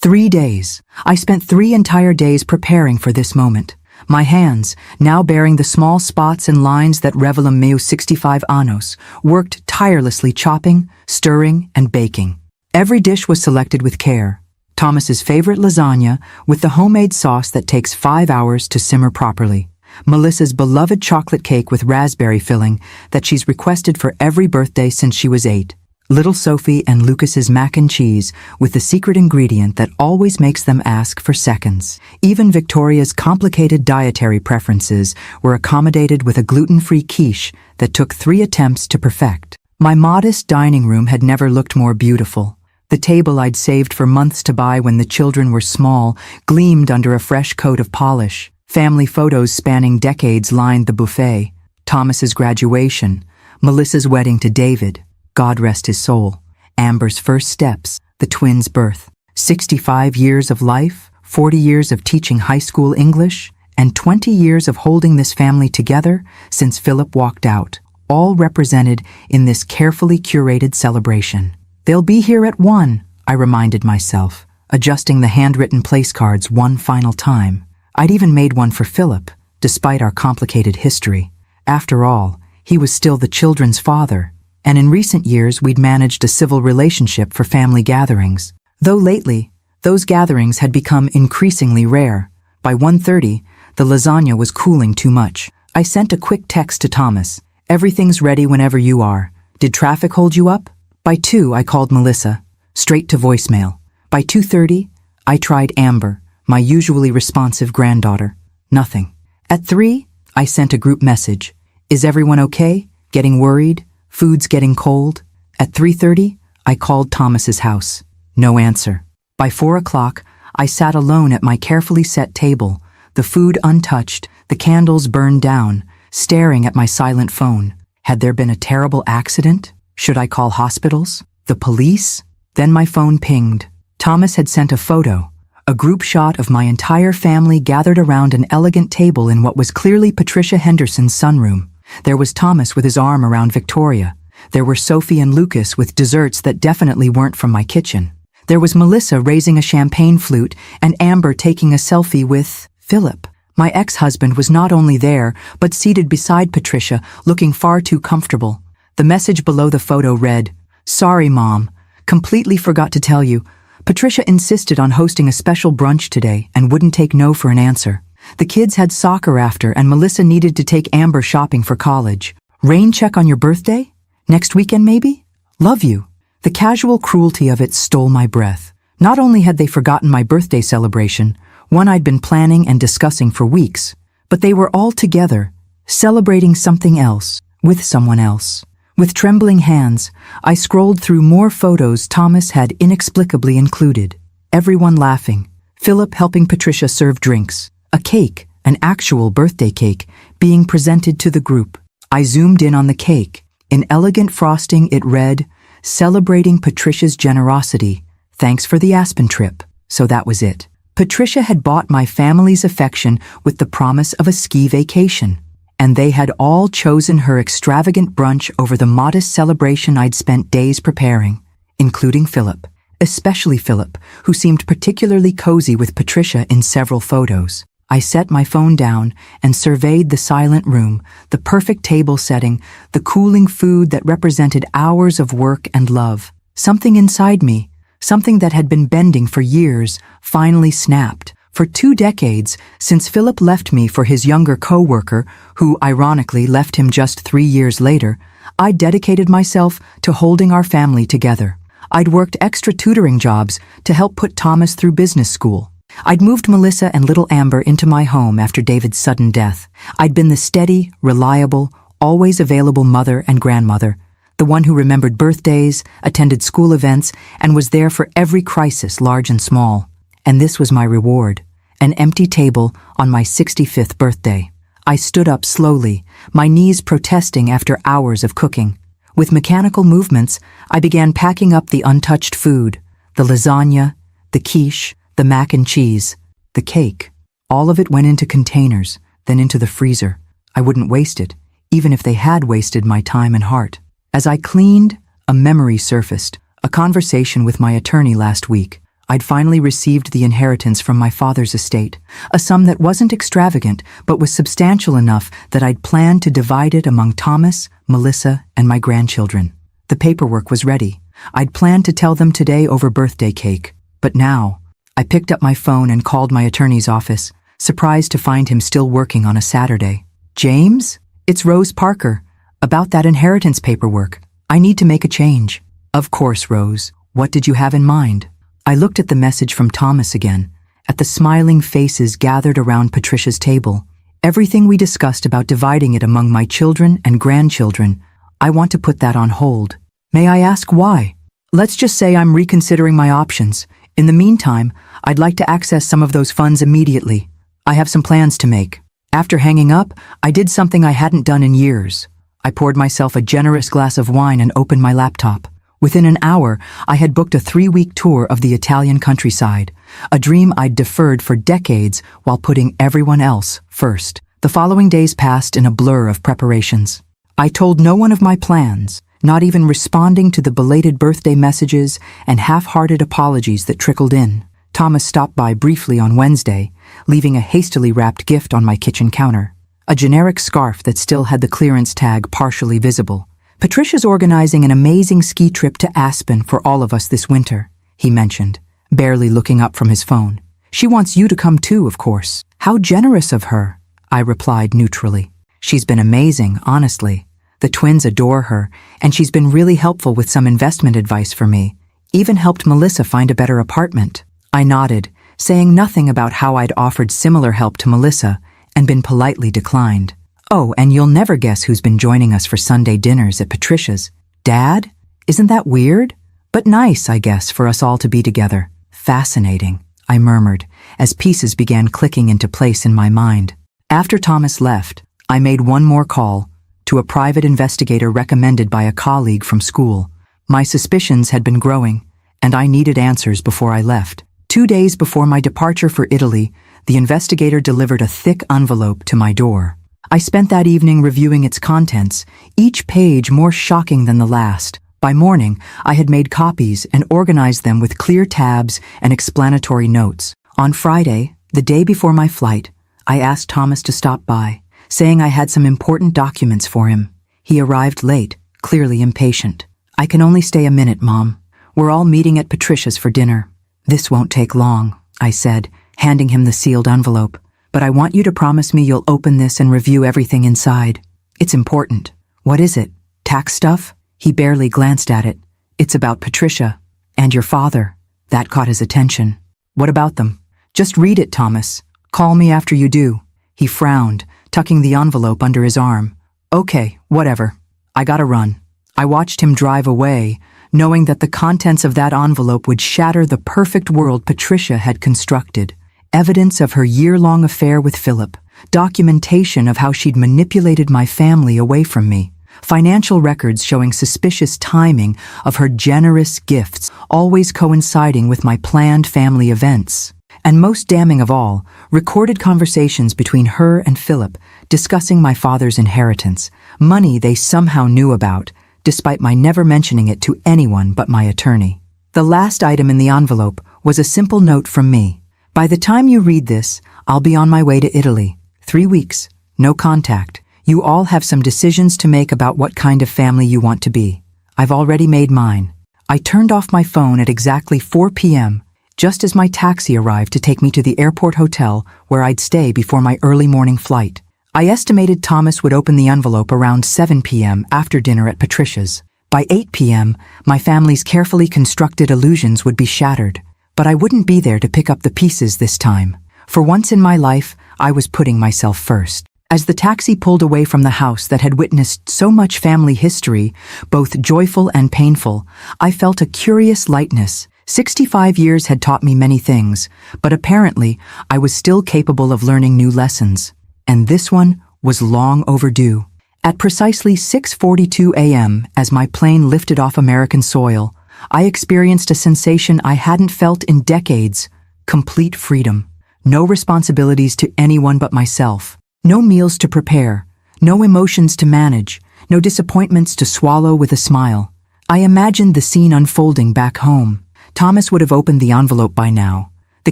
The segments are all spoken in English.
3 days. I spent 3 entire days preparing for this moment. My hands, now bearing the small spots and lines that revelam meus 65 anos, worked tirelessly chopping, stirring, and baking. Every dish was selected with care. Thomas's favorite lasagna with the homemade sauce that takes 5 hours to simmer properly. Melissa's beloved chocolate cake with raspberry filling that she's requested for every birthday since she was 8. Little Sophie and Lucas's mac and cheese with the secret ingredient that always makes them ask for seconds. Even Victoria's complicated dietary preferences were accommodated with a gluten-free quiche that took 3 attempts to perfect. My modest dining room had never looked more beautiful. The table I'd saved for months to buy when the children were small gleamed under a fresh coat of polish. Family photos spanning decades lined the buffet. Thomas's graduation, Melissa's wedding to David, God rest his soul, Amber's first steps, the twins' birth, 65 years of life, 40 years of teaching high school English, and 20 years of holding this family together since Philip walked out, all represented in this carefully curated celebration. They'll be here at 1, I reminded myself, adjusting the handwritten place cards one final time. I'd even made one for Philip, despite our complicated history. After all, he was still the children's father, and in recent years we'd managed a civil relationship for family gatherings. Though lately, those gatherings had become increasingly rare. By 1:30, the lasagna was cooling too much. I sent a quick text to Thomas. Everything's ready whenever you are. Did traffic hold you up? By 2, I called Melissa, straight to voicemail. By 2:30, I tried Amber, my usually responsive granddaughter. Nothing. At 3, I sent a group message. Is everyone okay? Getting worried? Food's getting cold? At 3:30, I called Thomas's house. No answer. By 4 o'clock, I sat alone at my carefully set table, the food untouched, the candles burned down, staring at my silent phone. Had there been a terrible accident? Should I call hospitals? The police? Then my phone pinged. Thomas had sent a photo, a group shot of my entire family gathered around an elegant table in what was clearly Patricia Henderson's sunroom. There was Thomas with his arm around Victoria. There were Sophie and Lucas with desserts that definitely weren't from my kitchen. There was Melissa raising a champagne flute and Amber taking a selfie with Philip. My ex-husband was not only there, but seated beside Patricia, looking far too comfortable. The message below the photo read, "Sorry, Mom. Completely forgot to tell you. Patricia insisted on hosting a special brunch today and wouldn't take no for an answer. The kids had soccer after and Melissa needed to take Amber shopping for college. Rain check on your birthday? Next weekend maybe? Love you." The casual cruelty of it stole my breath. Not only had they forgotten my birthday celebration, one I'd been planning and discussing for weeks, but they were all together, celebrating something else, with someone else. With trembling hands, I scrolled through more photos Thomas had inexplicably included. Everyone laughing, Philip helping Patricia serve drinks, a cake, an actual birthday cake, being presented to the group. I zoomed in on the cake. In elegant frosting it read, "Celebrating Patricia's generosity. Thanks for the Aspen trip." So that was it. Patricia had bought my family's affection with the promise of a ski vacation. And they had all chosen her extravagant brunch over the modest celebration I'd spent days preparing, including Philip, especially Philip, who seemed particularly cozy with Patricia in several photos. I set my phone down and surveyed the silent room, the perfect table setting, the cooling food that represented hours of work and love. Something inside me, something that had been bending for years, finally snapped. For 2 decades, since Philip left me for his younger co-worker, who ironically left him just 3 years later, I dedicated myself to holding our family together. I'd worked extra tutoring jobs to help put Thomas through business school. I'd moved Melissa and little Amber into my home after David's sudden death. I'd been the steady, reliable, always available mother and grandmother, the one who remembered birthdays, attended school events, and was there for every crisis, large and small. And this was my reward, an empty table on my 65th birthday. I stood up slowly, my knees protesting after hours of cooking. With mechanical movements, I began packing up the untouched food, the lasagna, the quiche, the mac and cheese, the cake. All of it went into containers, then into the freezer. I wouldn't waste it, even if they had wasted my time and heart. As I cleaned, a memory surfaced, a conversation with my attorney last week. I'd finally received the inheritance from my father's estate, a sum that wasn't extravagant but was substantial enough that I'd planned to divide it among Thomas, Melissa, and my grandchildren. The paperwork was ready. I'd planned to tell them today over birthday cake. But now, I picked up my phone and called my attorney's office, surprised to find him still working on a Saturday. "James? It's Rose Parker. About that inheritance paperwork. I need to make a change." "Of course, Rose. What did you have in mind?" I looked at the message from Thomas again, at the smiling faces gathered around Patricia's table. Everything we discussed about dividing it among my children and grandchildren, I want to put that on hold. "May I ask why?" "Let's just say I'm reconsidering my options. In the meantime, I'd like to access some of those funds immediately. I have some plans to make." After hanging up, I did something I hadn't done in years. I poured myself a generous glass of wine and opened my laptop. Within an hour, I had booked a 3-week tour of the Italian countryside, a dream I'd deferred for decades while putting everyone else first. The following days passed in a blur of preparations. I told no one of my plans, not even responding to the belated birthday messages and half-hearted apologies that trickled in. Thomas stopped by briefly on Wednesday, leaving a hastily wrapped gift on my kitchen counter. A generic scarf that still had the clearance tag partially visible. "Patricia's organizing an amazing ski trip to Aspen for all of us this winter," he mentioned, barely looking up from his phone. "She wants you to come too, of course." "How generous of her," I replied neutrally. "She's been amazing, honestly. The twins adore her, and she's been really helpful with some investment advice for me. Even helped Melissa find a better apartment." I nodded, saying nothing about how I'd offered similar help to Melissa and been politely declined. "Oh, and you'll never guess who's been joining us for Sunday dinners at Patricia's. Dad? Isn't that weird? But nice, I guess, for us all to be together." "Fascinating," I murmured, as pieces began clicking into place in my mind. After Thomas left, I made one more call to a private investigator recommended by a colleague from school. My suspicions had been growing, and I needed answers before I left. 2 days before my departure for Italy, the investigator delivered a thick envelope to my door. I spent that evening reviewing its contents, each page more shocking than the last. By morning, I had made copies and organized them with clear tabs and explanatory notes. On Friday, the day before my flight, I asked Thomas to stop by, saying I had some important documents for him. He arrived late, clearly impatient. "I can only stay a minute, Mom. We're all meeting at Patricia's for dinner." "This won't take long," I said, handing him the sealed envelope. "But I want you to promise me you'll open this and review everything inside. It's important." "What is it? Tax stuff?" He barely glanced at it. "It's about Patricia. And your father." That caught his attention. "What about them?" "Just read it, Thomas. Call me after you do." He frowned, tucking the envelope under his arm. "Okay, whatever. I gotta run." I watched him drive away, knowing that the contents of that envelope would shatter the perfect world Patricia had constructed. Evidence of her year-long affair with Philip, documentation of how she'd manipulated my family away from me, financial records showing suspicious timing of her generous gifts, always coinciding with my planned family events. And most damning of all, recorded conversations between her and Philip discussing my father's inheritance, money they somehow knew about, despite my never mentioning it to anyone but my attorney. The last item in the envelope was a simple note from me. "By the time you read this, I'll be on my way to Italy. 3 weeks. No contact. You all have some decisions to make about what kind of family you want to be. I've already made mine." I turned off my phone at exactly 4 p.m., just as my taxi arrived to take me to the airport hotel where I'd stay before my early morning flight. I estimated Thomas would open the envelope around 7 p.m. after dinner at Patricia's. By 8 p.m., my family's carefully constructed illusions would be shattered. But I wouldn't be there to pick up the pieces this time. For once in my life, I was putting myself first. As the taxi pulled away from the house that had witnessed so much family history, both joyful and painful, I felt a curious lightness. 65 years had taught me many things, but apparently I was still capable of learning new lessons. And this one was long overdue. At precisely 6:42 a.m., as my plane lifted off American soil, I experienced a sensation I hadn't felt in decades: complete freedom. No responsibilities to anyone but myself. No meals to prepare. No emotions to manage. No disappointments to swallow with a smile. I imagined the scene unfolding back home. Thomas would have opened the envelope by now. The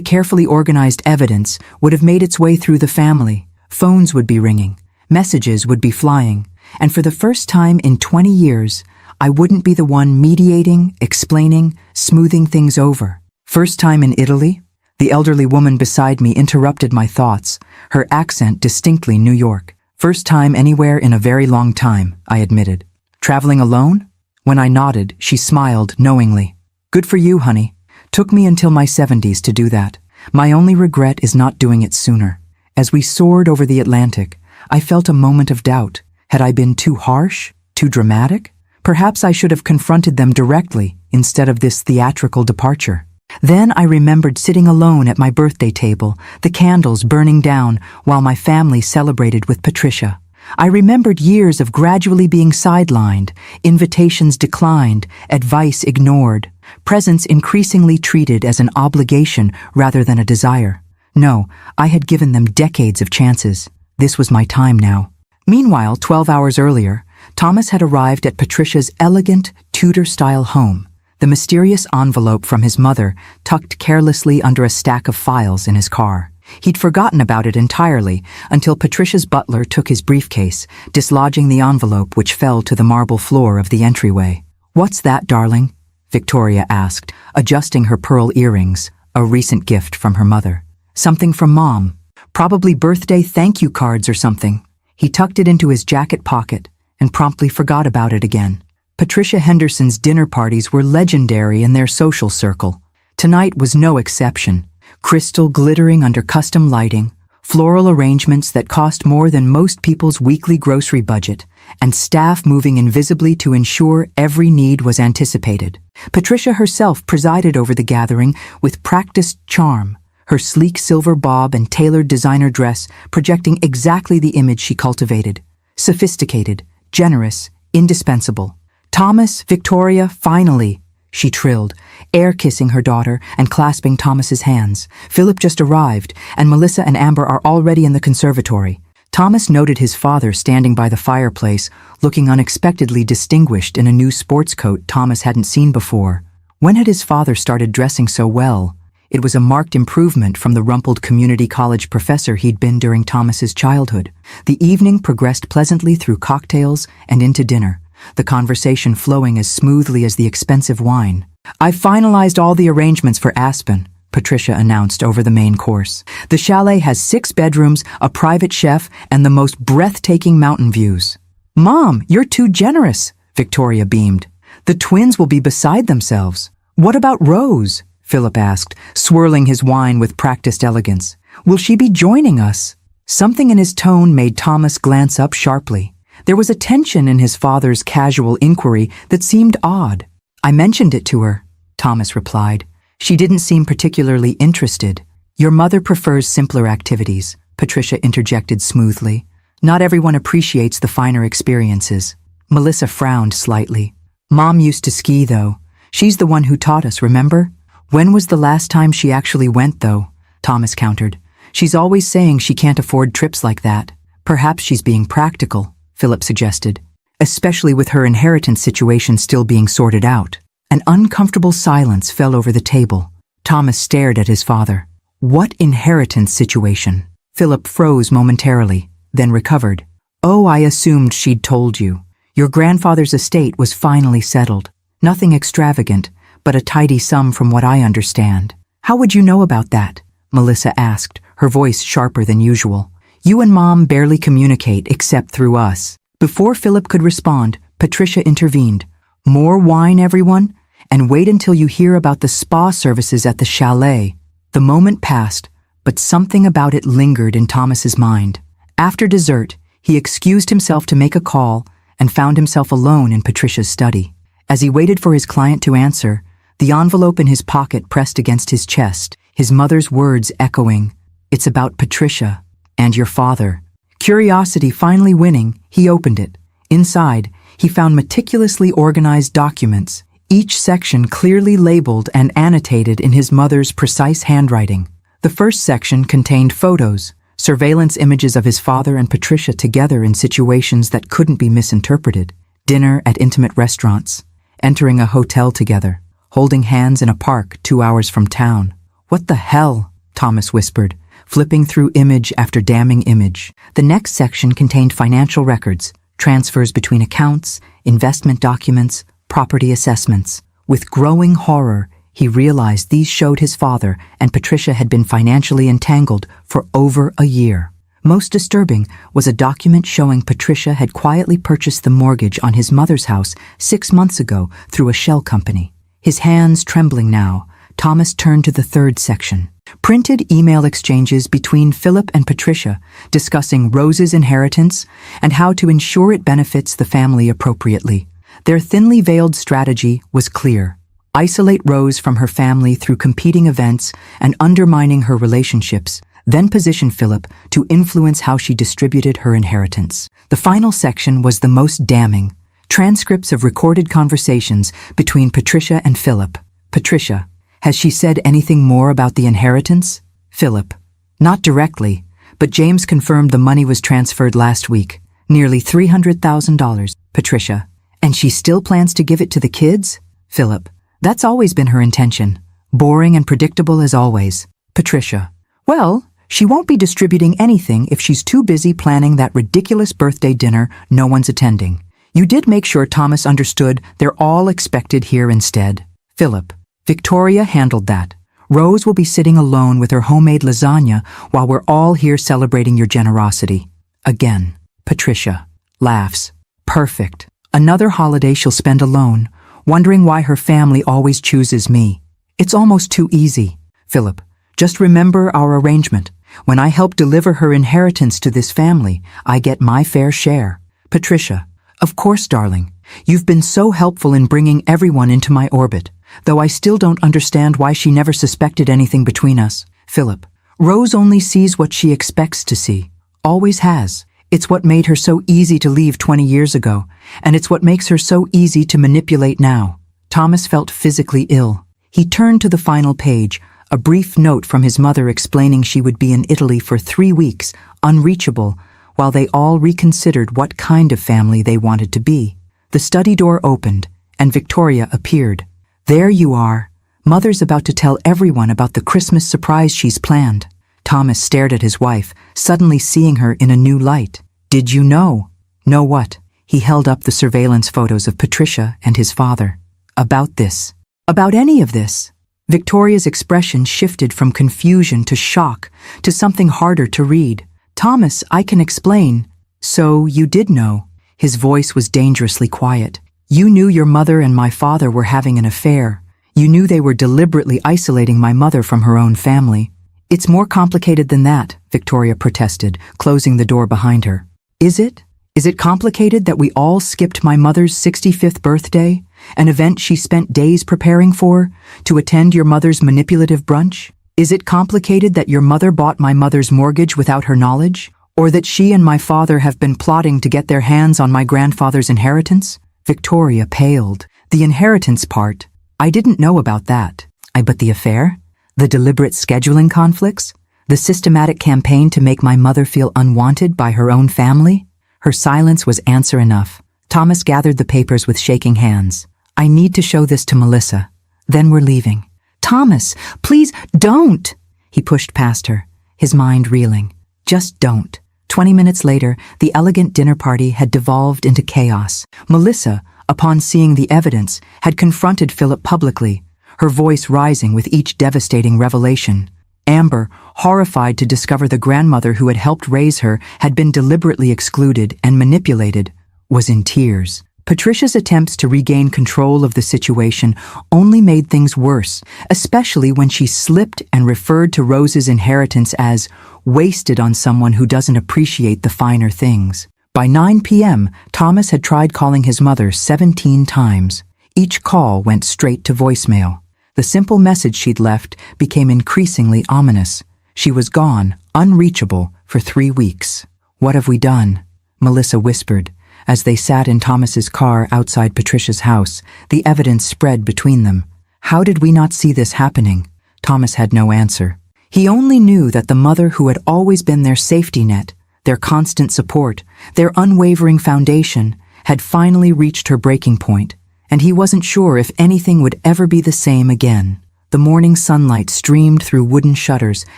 carefully organized evidence would have made its way through the family. Phones would be ringing. Messages would be flying. And for the first time in 20 years, I wouldn't be the one mediating, explaining, smoothing things over. First time in Italy? The elderly woman beside me interrupted my thoughts, her accent distinctly New York. First time anywhere in a very long time, I admitted. Traveling alone? When I nodded, she smiled knowingly. Good for you, honey. Took me until my 70s to do that. My only regret is not doing it sooner. As we soared over the Atlantic, I felt a moment of doubt. Had I been too harsh? Too dramatic? Perhaps I should have confronted them directly instead of this theatrical departure. Then I remembered sitting alone at my birthday table, the candles burning down while my family celebrated with Patricia. I remembered years of gradually being sidelined, invitations declined, advice ignored, presents increasingly treated as an obligation rather than a desire. No, I had given them decades of chances. This was my time now. Meanwhile, 12 hours earlier, Thomas had arrived at Patricia's elegant, Tudor-style home, the mysterious envelope from his mother tucked carelessly under a stack of files in his car. He'd forgotten about it entirely until Patricia's butler took his briefcase, dislodging the envelope which fell to the marble floor of the entryway. "What's that, darling?" Victoria asked, adjusting her pearl earrings, a recent gift from her mother. "Something from Mom. Probably birthday thank you cards or something." He tucked it into his jacket pocket and promptly forgot about it again. Patricia Henderson's dinner parties were legendary in their social circle. Tonight was no exception. Crystal glittering under custom lighting, floral arrangements that cost more than most people's weekly grocery budget, and staff moving invisibly to ensure every need was anticipated. Patricia herself presided over the gathering with practiced charm, her sleek silver bob and tailored designer dress projecting exactly the image she cultivated. Sophisticated, generous, indispensable. "Thomas, Victoria, finally," she trilled, air-kissing her daughter and clasping Thomas's hands. "Philip just arrived, and Melissa and Amber are already in the conservatory." Thomas noted his father standing by the fireplace, looking unexpectedly distinguished in a new sports coat Thomas hadn't seen before. When had his father started dressing so well? It was a marked improvement from the rumpled community college professor he'd been during Thomas's childhood. The evening progressed pleasantly through cocktails and into dinner, the conversation flowing as smoothly as the expensive wine. "I've finalized all the arrangements for Aspen," Patricia announced over the main course. "The chalet has 6 bedrooms, a private chef, and the most breathtaking mountain views." "Mom, you're too generous," Victoria beamed. "The twins will be beside themselves." "What about Rose?" Philip asked, swirling his wine with practiced elegance. "Will she be joining us?" Something in his tone made Thomas glance up sharply. There was a tension in his father's casual inquiry that seemed odd. "I mentioned it to her," Thomas replied. "She didn't seem particularly interested." "Your mother prefers simpler activities," Patricia interjected smoothly. "Not everyone appreciates the finer experiences." Melissa frowned slightly. "Mom used to ski, though. She's the one who taught us, remember?" "When was the last time she actually went, though?" Thomas countered. "She's always saying she can't afford trips like that." "Perhaps she's being practical," Philip suggested, "especially with her inheritance situation still being sorted out." An uncomfortable silence fell over the table. Thomas stared at his father. "What inheritance situation?" Philip froze momentarily, then recovered. "Oh, I assumed she'd told you. Your grandfather's estate was finally settled. Nothing extravagant, but a tidy sum from what I understand." "How would you know about that?" Melissa asked, her voice sharper than usual. "You and Mom barely communicate except through us." Before Philip could respond, Patricia intervened. "More wine, everyone? And wait until you hear about the spa services at the chalet." The moment passed, but something about it lingered in Thomas's mind. After dessert, he excused himself to make a call and found himself alone in Patricia's study. As he waited for his client to answer, the envelope in his pocket pressed against his chest, his mother's words echoing, "It's about Patricia and your father." Curiosity finally winning, he opened it. Inside, he found meticulously organized documents, each section clearly labeled and annotated in his mother's precise handwriting. The first section contained photos, surveillance images of his father and Patricia together in situations that couldn't be misinterpreted. Dinner at intimate restaurants, entering a hotel together, holding hands in a park 2 hours from town. What the hell? Thomas whispered, flipping through image after damning image. The next section contained financial records, transfers between accounts, investment documents, property assessments. With growing horror, he realized these showed his father and Patricia had been financially entangled for over a year. Most disturbing was a document showing Patricia had quietly purchased the mortgage on his mother's house 6 months ago through a shell company. His hands trembling now, Thomas turned to the third section. Printed email exchanges between Philip and Patricia discussing Rose's inheritance and how to ensure it benefits the family appropriately. Their thinly veiled strategy was clear. Isolate Rose from her family through competing events and undermining her relationships, then position Philip to influence how she distributed her inheritance. The final section was the most damning. Transcripts of recorded conversations between Patricia and Philip. Patricia: has she said anything more about the inheritance? Philip: not directly, but James confirmed the money was transferred last week, nearly $300,000. Patricia: and she still plans to give it to the kids? Philip: that's always been her intention. Boring and predictable as always. Patricia: well, she won't be distributing anything if she's too busy planning that ridiculous birthday dinner no one's attending. You did make sure Thomas understood they're all expected here instead. Philip: Victoria handled that. Rose will be sitting alone with her homemade lasagna while we're all here celebrating your generosity. Again. Patricia laughs. Perfect. Another holiday she'll spend alone, wondering why her family always chooses me. It's almost too easy. Philip: just remember our arrangement. When I help deliver her inheritance to this family, I get my fair share. Patricia: of course, darling. You've been so helpful in bringing everyone into my orbit, though I still don't understand why she never suspected anything between us. Philip: Rose only sees what she expects to see. Always has. It's what made her so easy to leave 20 years ago, and it's what makes her so easy to manipulate now. Thomas felt physically ill. He turned to the final page, a brief note from his mother explaining she would be in Italy for 3 weeks, unreachable, while they all reconsidered what kind of family they wanted to be. The study door opened, and Victoria appeared. There you are. Mother's about to tell everyone about the Christmas surprise she's planned. Thomas stared at his wife, suddenly seeing her in a new light. Did you know? Know what? He held up the surveillance photos of Patricia and his father. About this. About any of this. Victoria's expression shifted from confusion to shock to something harder to read. Thomas, I can explain. So you did know. His voice was dangerously quiet. You knew your mother and my father were having an affair. You knew they were deliberately isolating my mother from her own family. It's more complicated than that, Victoria protested, closing the door behind her. Is it? Is it complicated that we all skipped my mother's 65th birthday, an event she spent days preparing for, to attend your mother's manipulative brunch? Is it complicated that your mother bought my mother's mortgage without her knowledge? Or that she and my father have been plotting to get their hands on my grandfather's inheritance? Victoria paled. The inheritance part. I didn't know about that. But the affair? The deliberate scheduling conflicts? The systematic campaign to make my mother feel unwanted by her own family? Her silence was answer enough. Thomas gathered the papers with shaking hands. I need to show this to Melissa. Then we're leaving. Thomas, please don't! He pushed past her, his mind reeling. Just don't. 20 minutes later, the elegant dinner party had devolved into chaos. Melissa, upon seeing the evidence, had confronted Philip publicly, her voice rising with each devastating revelation. Amber, horrified to discover the grandmother who had helped raise her had been deliberately excluded and manipulated, was in tears. Patricia's attempts to regain control of the situation only made things worse, especially when she slipped and referred to Rose's inheritance as wasted on someone who doesn't appreciate the finer things. By 9 p.m., Thomas had tried calling his mother 17 times. Each call went straight to voicemail. The simple message she'd left became increasingly ominous. She was gone, unreachable, for 3 weeks. What have we done? Melissa whispered. As they sat in Thomas's car outside Patricia's house, the evidence spread between them. How did we not see this happening? Thomas had no answer. He only knew that the mother who had always been their safety net, their constant support, their unwavering foundation, had finally reached her breaking point, and he wasn't sure if anything would ever be the same again. The morning sunlight streamed through wooden shutters,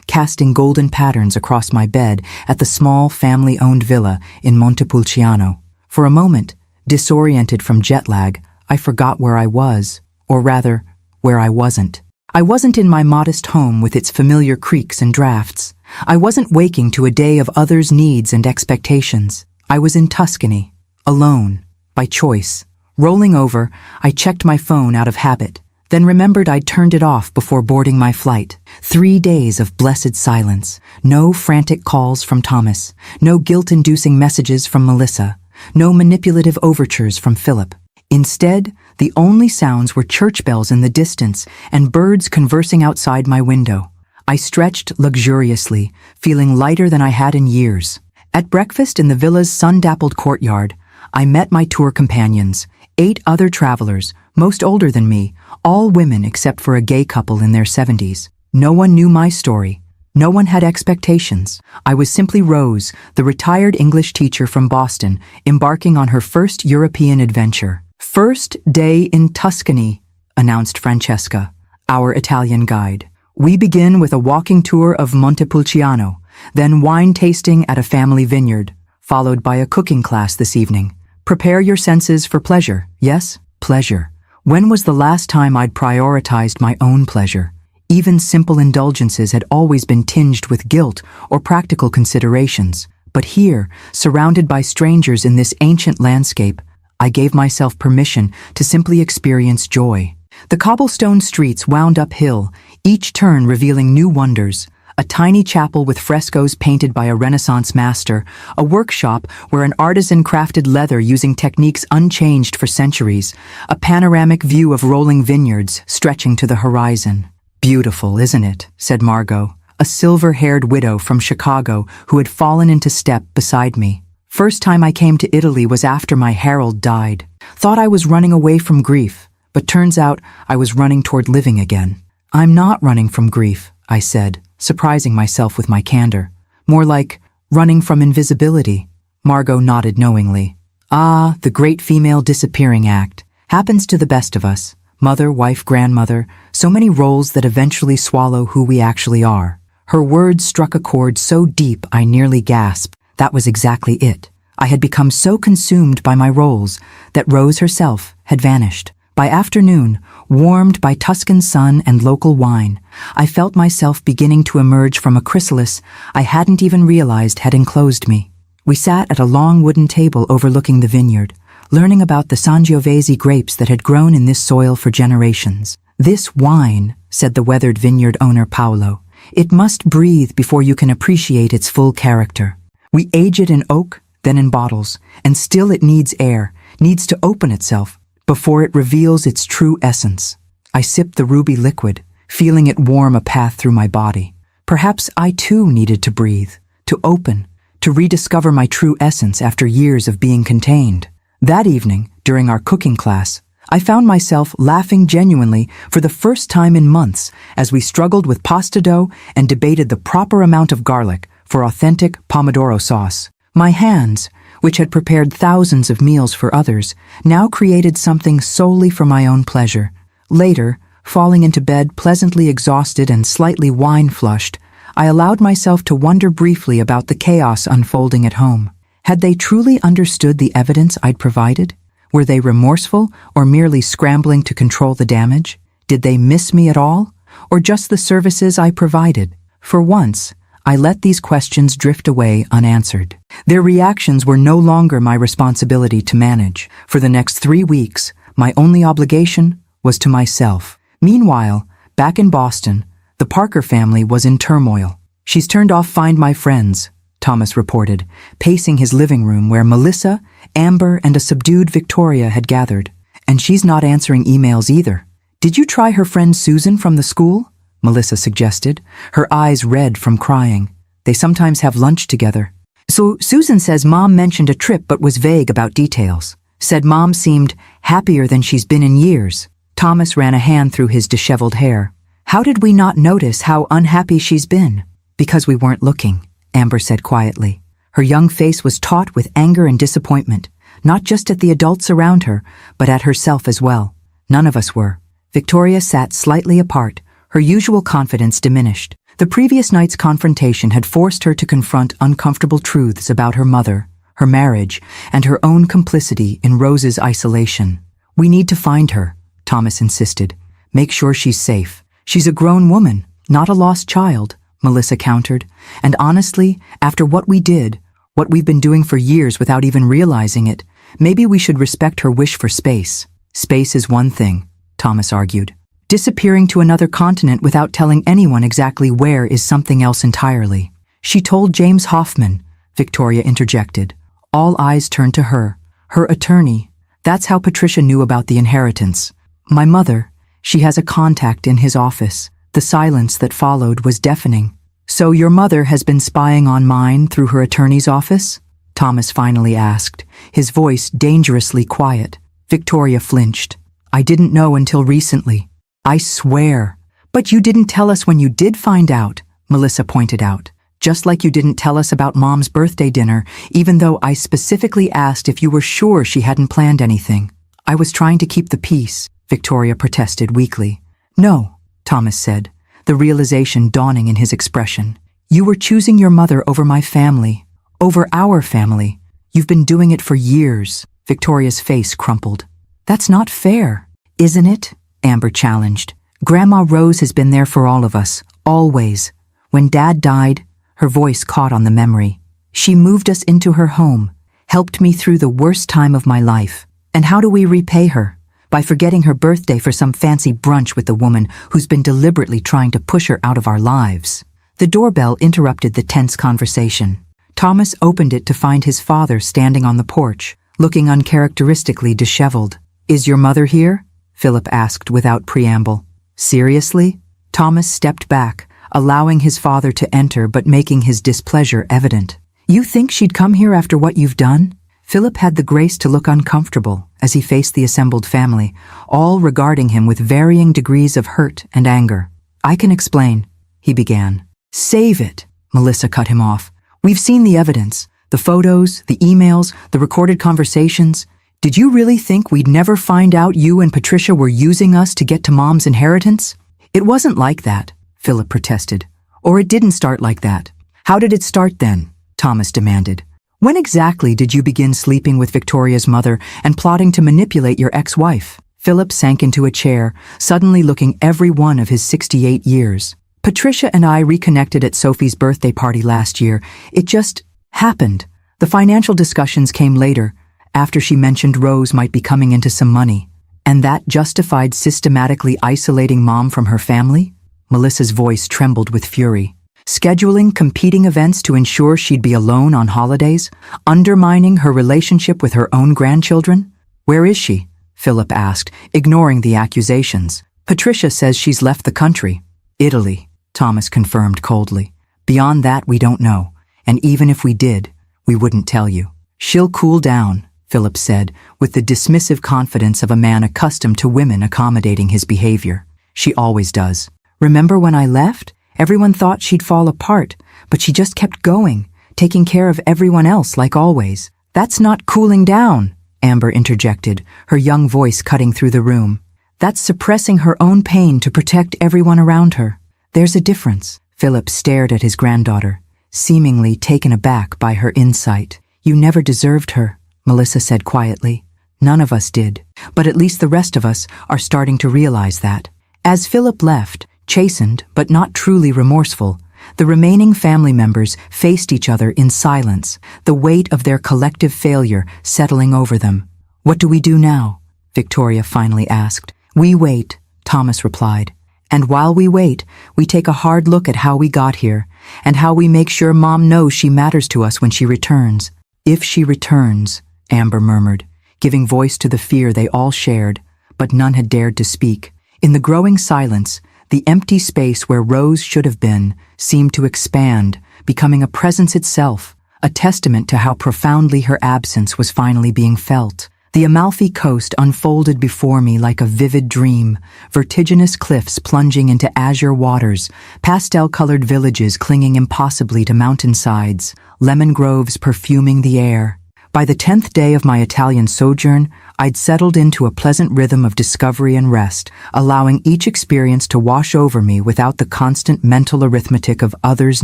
casting golden patterns across my bed at the small family-owned villa in Montepulciano. For a moment, disoriented from jet lag, I forgot where I was, or rather, where I wasn't. I wasn't in my modest home with its familiar creaks and drafts. I wasn't waking to a day of others' needs and expectations. I was in Tuscany, alone, by choice. Rolling over, I checked my phone out of habit, then remembered I'd turned it off before boarding my flight. 3 days of blessed silence. No frantic calls from Thomas. No guilt-inducing messages from Melissa. No manipulative overtures from Philip. Instead, the only sounds were church bells in the distance and birds conversing outside my window. I stretched luxuriously, feeling lighter than I had in years. At breakfast in the villa's sun-dappled courtyard, I met my tour companions, 8 other travelers, most older than me, all women except for a gay couple in their 70s. No one knew my story. No one had expectations. I was simply Rose, the retired English teacher from Boston, embarking on her first European adventure. "First day in Tuscany," announced Francesca, our Italian guide. "We begin with a walking tour of Montepulciano, then wine tasting at a family vineyard, followed by a cooking class this evening. Prepare your senses for pleasure, yes? Pleasure. When was the last time I'd prioritized my own pleasure? Even simple indulgences had always been tinged with guilt or practical considerations. But here, surrounded by strangers in this ancient landscape, I gave myself permission to simply experience joy. The cobblestone streets wound uphill, each turn revealing new wonders. A tiny chapel with frescoes painted by a Renaissance master, a workshop where an artisan crafted leather using techniques unchanged for centuries, a panoramic view of rolling vineyards stretching to the horizon. "Beautiful, isn't it?" said Margot, a silver-haired widow from Chicago who had fallen into step beside me. "First time I came to Italy was after my Harold died. Thought I was running away from grief, but turns out I was running toward living again." "I'm not running from grief," I said, surprising myself with my candor. "More like running from invisibility." Margot nodded knowingly. "Ah, the great female disappearing act. Happens to the best of us. Mother, wife, grandmother, so many roles that eventually swallow who we actually are." Her words struck a chord so deep I nearly gasped. That was exactly it. I had become so consumed by my roles that Rose herself had vanished. By afternoon, warmed by Tuscan sun and local wine, I felt myself beginning to emerge from a chrysalis I hadn't even realized had enclosed me. We sat at a long wooden table overlooking the vineyard, learning about the Sangiovese grapes that had grown in this soil for generations. "This wine," said the weathered vineyard owner Paolo, "it must breathe before you can appreciate its full character. We age it in oak, then in bottles, and still it needs air, needs to open itself, before it reveals its true essence." I sipped the ruby liquid, feeling it warm a path through my body. Perhaps I too needed to breathe, to open, to rediscover my true essence after years of being contained. That evening, during our cooking class, I found myself laughing genuinely for the first time in months as we struggled with pasta dough and debated the proper amount of garlic for authentic pomodoro sauce. My hands, which had prepared thousands of meals for others, now created something solely for my own pleasure. Later, falling into bed pleasantly exhausted and slightly wine-flushed, I allowed myself to wonder briefly about the chaos unfolding at home. Had they truly understood the evidence I'd provided? Were they remorseful or merely scrambling to control the damage? Did they miss me at all? Or just the services I provided? For once, I let these questions drift away unanswered. Their reactions were no longer my responsibility to manage. For the next 3 weeks, my only obligation was to myself. Meanwhile, back in Boston, the Parker family was in turmoil. "She's turned off Find My Friends," Thomas reported, pacing his living room where Melissa, Amber, and a subdued Victoria had gathered. "And she's not answering emails either. Did you try her friend Susan from the school?" Melissa suggested, her eyes red from crying. "They sometimes have lunch together." "So Susan says Mom mentioned a trip but was vague about details. Said Mom seemed happier than she's been in years." Thomas ran a hand through his disheveled hair. "How did we not notice how unhappy she's been?" "Because we weren't looking," Amber said quietly. Her young face was taut with anger and disappointment. not just at the adults around her, but at herself as well. None of us were. Victoria sat slightly apart, her usual confidence diminished. The previous night's confrontation had forced her to confront uncomfortable truths about her mother, her marriage, and her own complicity in Rose's isolation. "We need to find her," Thomas insisted. "Make sure she's safe. She's a grown woman, not a lost child," Melissa countered. "And honestly, after what we did, what we've been doing for years without even realizing it, maybe we should respect her wish for space." "Space is one thing," Thomas argued. "Disappearing to another continent without telling anyone exactly where is something else entirely." "She told James Hoffman," Victoria interjected. All eyes turned to her. Her attorney. That's how Patricia knew about the inheritance. "My mother, she has a contact in his office." The silence that followed was deafening. "So your mother has been spying on mine through her attorney's office?" Thomas finally asked, his voice dangerously quiet. Victoria flinched. "I didn't know until recently." "I swear." "But you didn't tell us when you did find out," Melissa pointed out. "Just like you didn't tell us about Mom's birthday dinner, even though I specifically asked if you were sure she hadn't planned anything." "I was trying to keep the peace," Victoria protested weakly. "No," Thomas said, the realization dawning in his expression. "You were choosing your mother over my family, over our family. You've been doing it for years." Victoria's face crumpled. "That's not fair, isn't it?" Amber challenged. "Grandma Rose has been there for all of us, always. When Dad died," her voice caught on the memory, "she moved us into her home, helped me through the worst time of my life. And how do we repay her? By forgetting her birthday for some fancy brunch with the woman who's been deliberately trying to push her out of our lives." The doorbell interrupted the tense conversation. Thomas opened it to find his father standing on the porch, looking uncharacteristically disheveled. "Is your mother here?" Philip asked without preamble. "Seriously?" Thomas stepped back, allowing his father to enter but making his displeasure evident. "You think she'd come here after what you've done?" Philip had the grace to look uncomfortable as he faced the assembled family, all regarding him with varying degrees of hurt and anger. "I can explain," he began. "Save it," Melissa cut him off. "We've seen the evidence, the photos, the emails, the recorded conversations. Did you really think we'd never find out you and Patricia were using us to get to Mom's inheritance?" "It wasn't like that," Philip protested. "Or it didn't start like that." "How did it start then?" Thomas demanded. "When exactly did you begin sleeping with Victoria's mother and plotting to manipulate your ex-wife?" Philip sank into a chair, suddenly looking every one of his 68 years. "Patricia and I reconnected at Sophie's birthday party last year. It just happened. The financial discussions came later, after she mentioned Rose might be coming into some money. And that justified systematically isolating Mom from her family?" Melissa's voice trembled with fury. "Scheduling competing events to ensure she'd be alone on holidays? Undermining her relationship with her own grandchildren?" "Where is she?" Philip asked, ignoring the accusations. "Patricia says she's left the country." "Italy," Thomas confirmed coldly. "Beyond that we don't know, and even if we did, we wouldn't tell you." "She'll cool down," Philip said, with the dismissive confidence of a man accustomed to women accommodating his behavior. "She always does. Remember when I left? Everyone thought she'd fall apart, but she just kept going, taking care of everyone else like always." "That's not cooling down," Amber interjected, her young voice cutting through the room. "That's suppressing her own pain to protect everyone around her." "There's a difference." Philip stared at his granddaughter, seemingly taken aback by her insight. "You never deserved her," Melissa said quietly. "None of us did, but at least the rest of us are starting to realize that." As Philip left, chastened but not truly remorseful, the remaining family members faced each other in silence, the weight of their collective failure settling over them. "What do we do now?" Victoria finally asked. "We wait," Thomas replied. "And while we wait, we take a hard look at how we got here, and how we make sure Mom knows she matters to us when she returns." "If she returns," Amber murmured, giving voice to the fear they all shared, but none had dared to speak. In the growing silence, the empty space where Rose should have been seemed to expand, becoming a presence itself, a testament to how profoundly her absence was finally being felt. The Amalfi Coast unfolded before me like a vivid dream, vertiginous cliffs plunging into azure waters, pastel-colored villages clinging impossibly to mountainsides, lemon groves perfuming the air. By the 10th day of my Italian sojourn, I'd settled into a pleasant rhythm of discovery and rest, allowing each experience to wash over me without the constant mental arithmetic of others'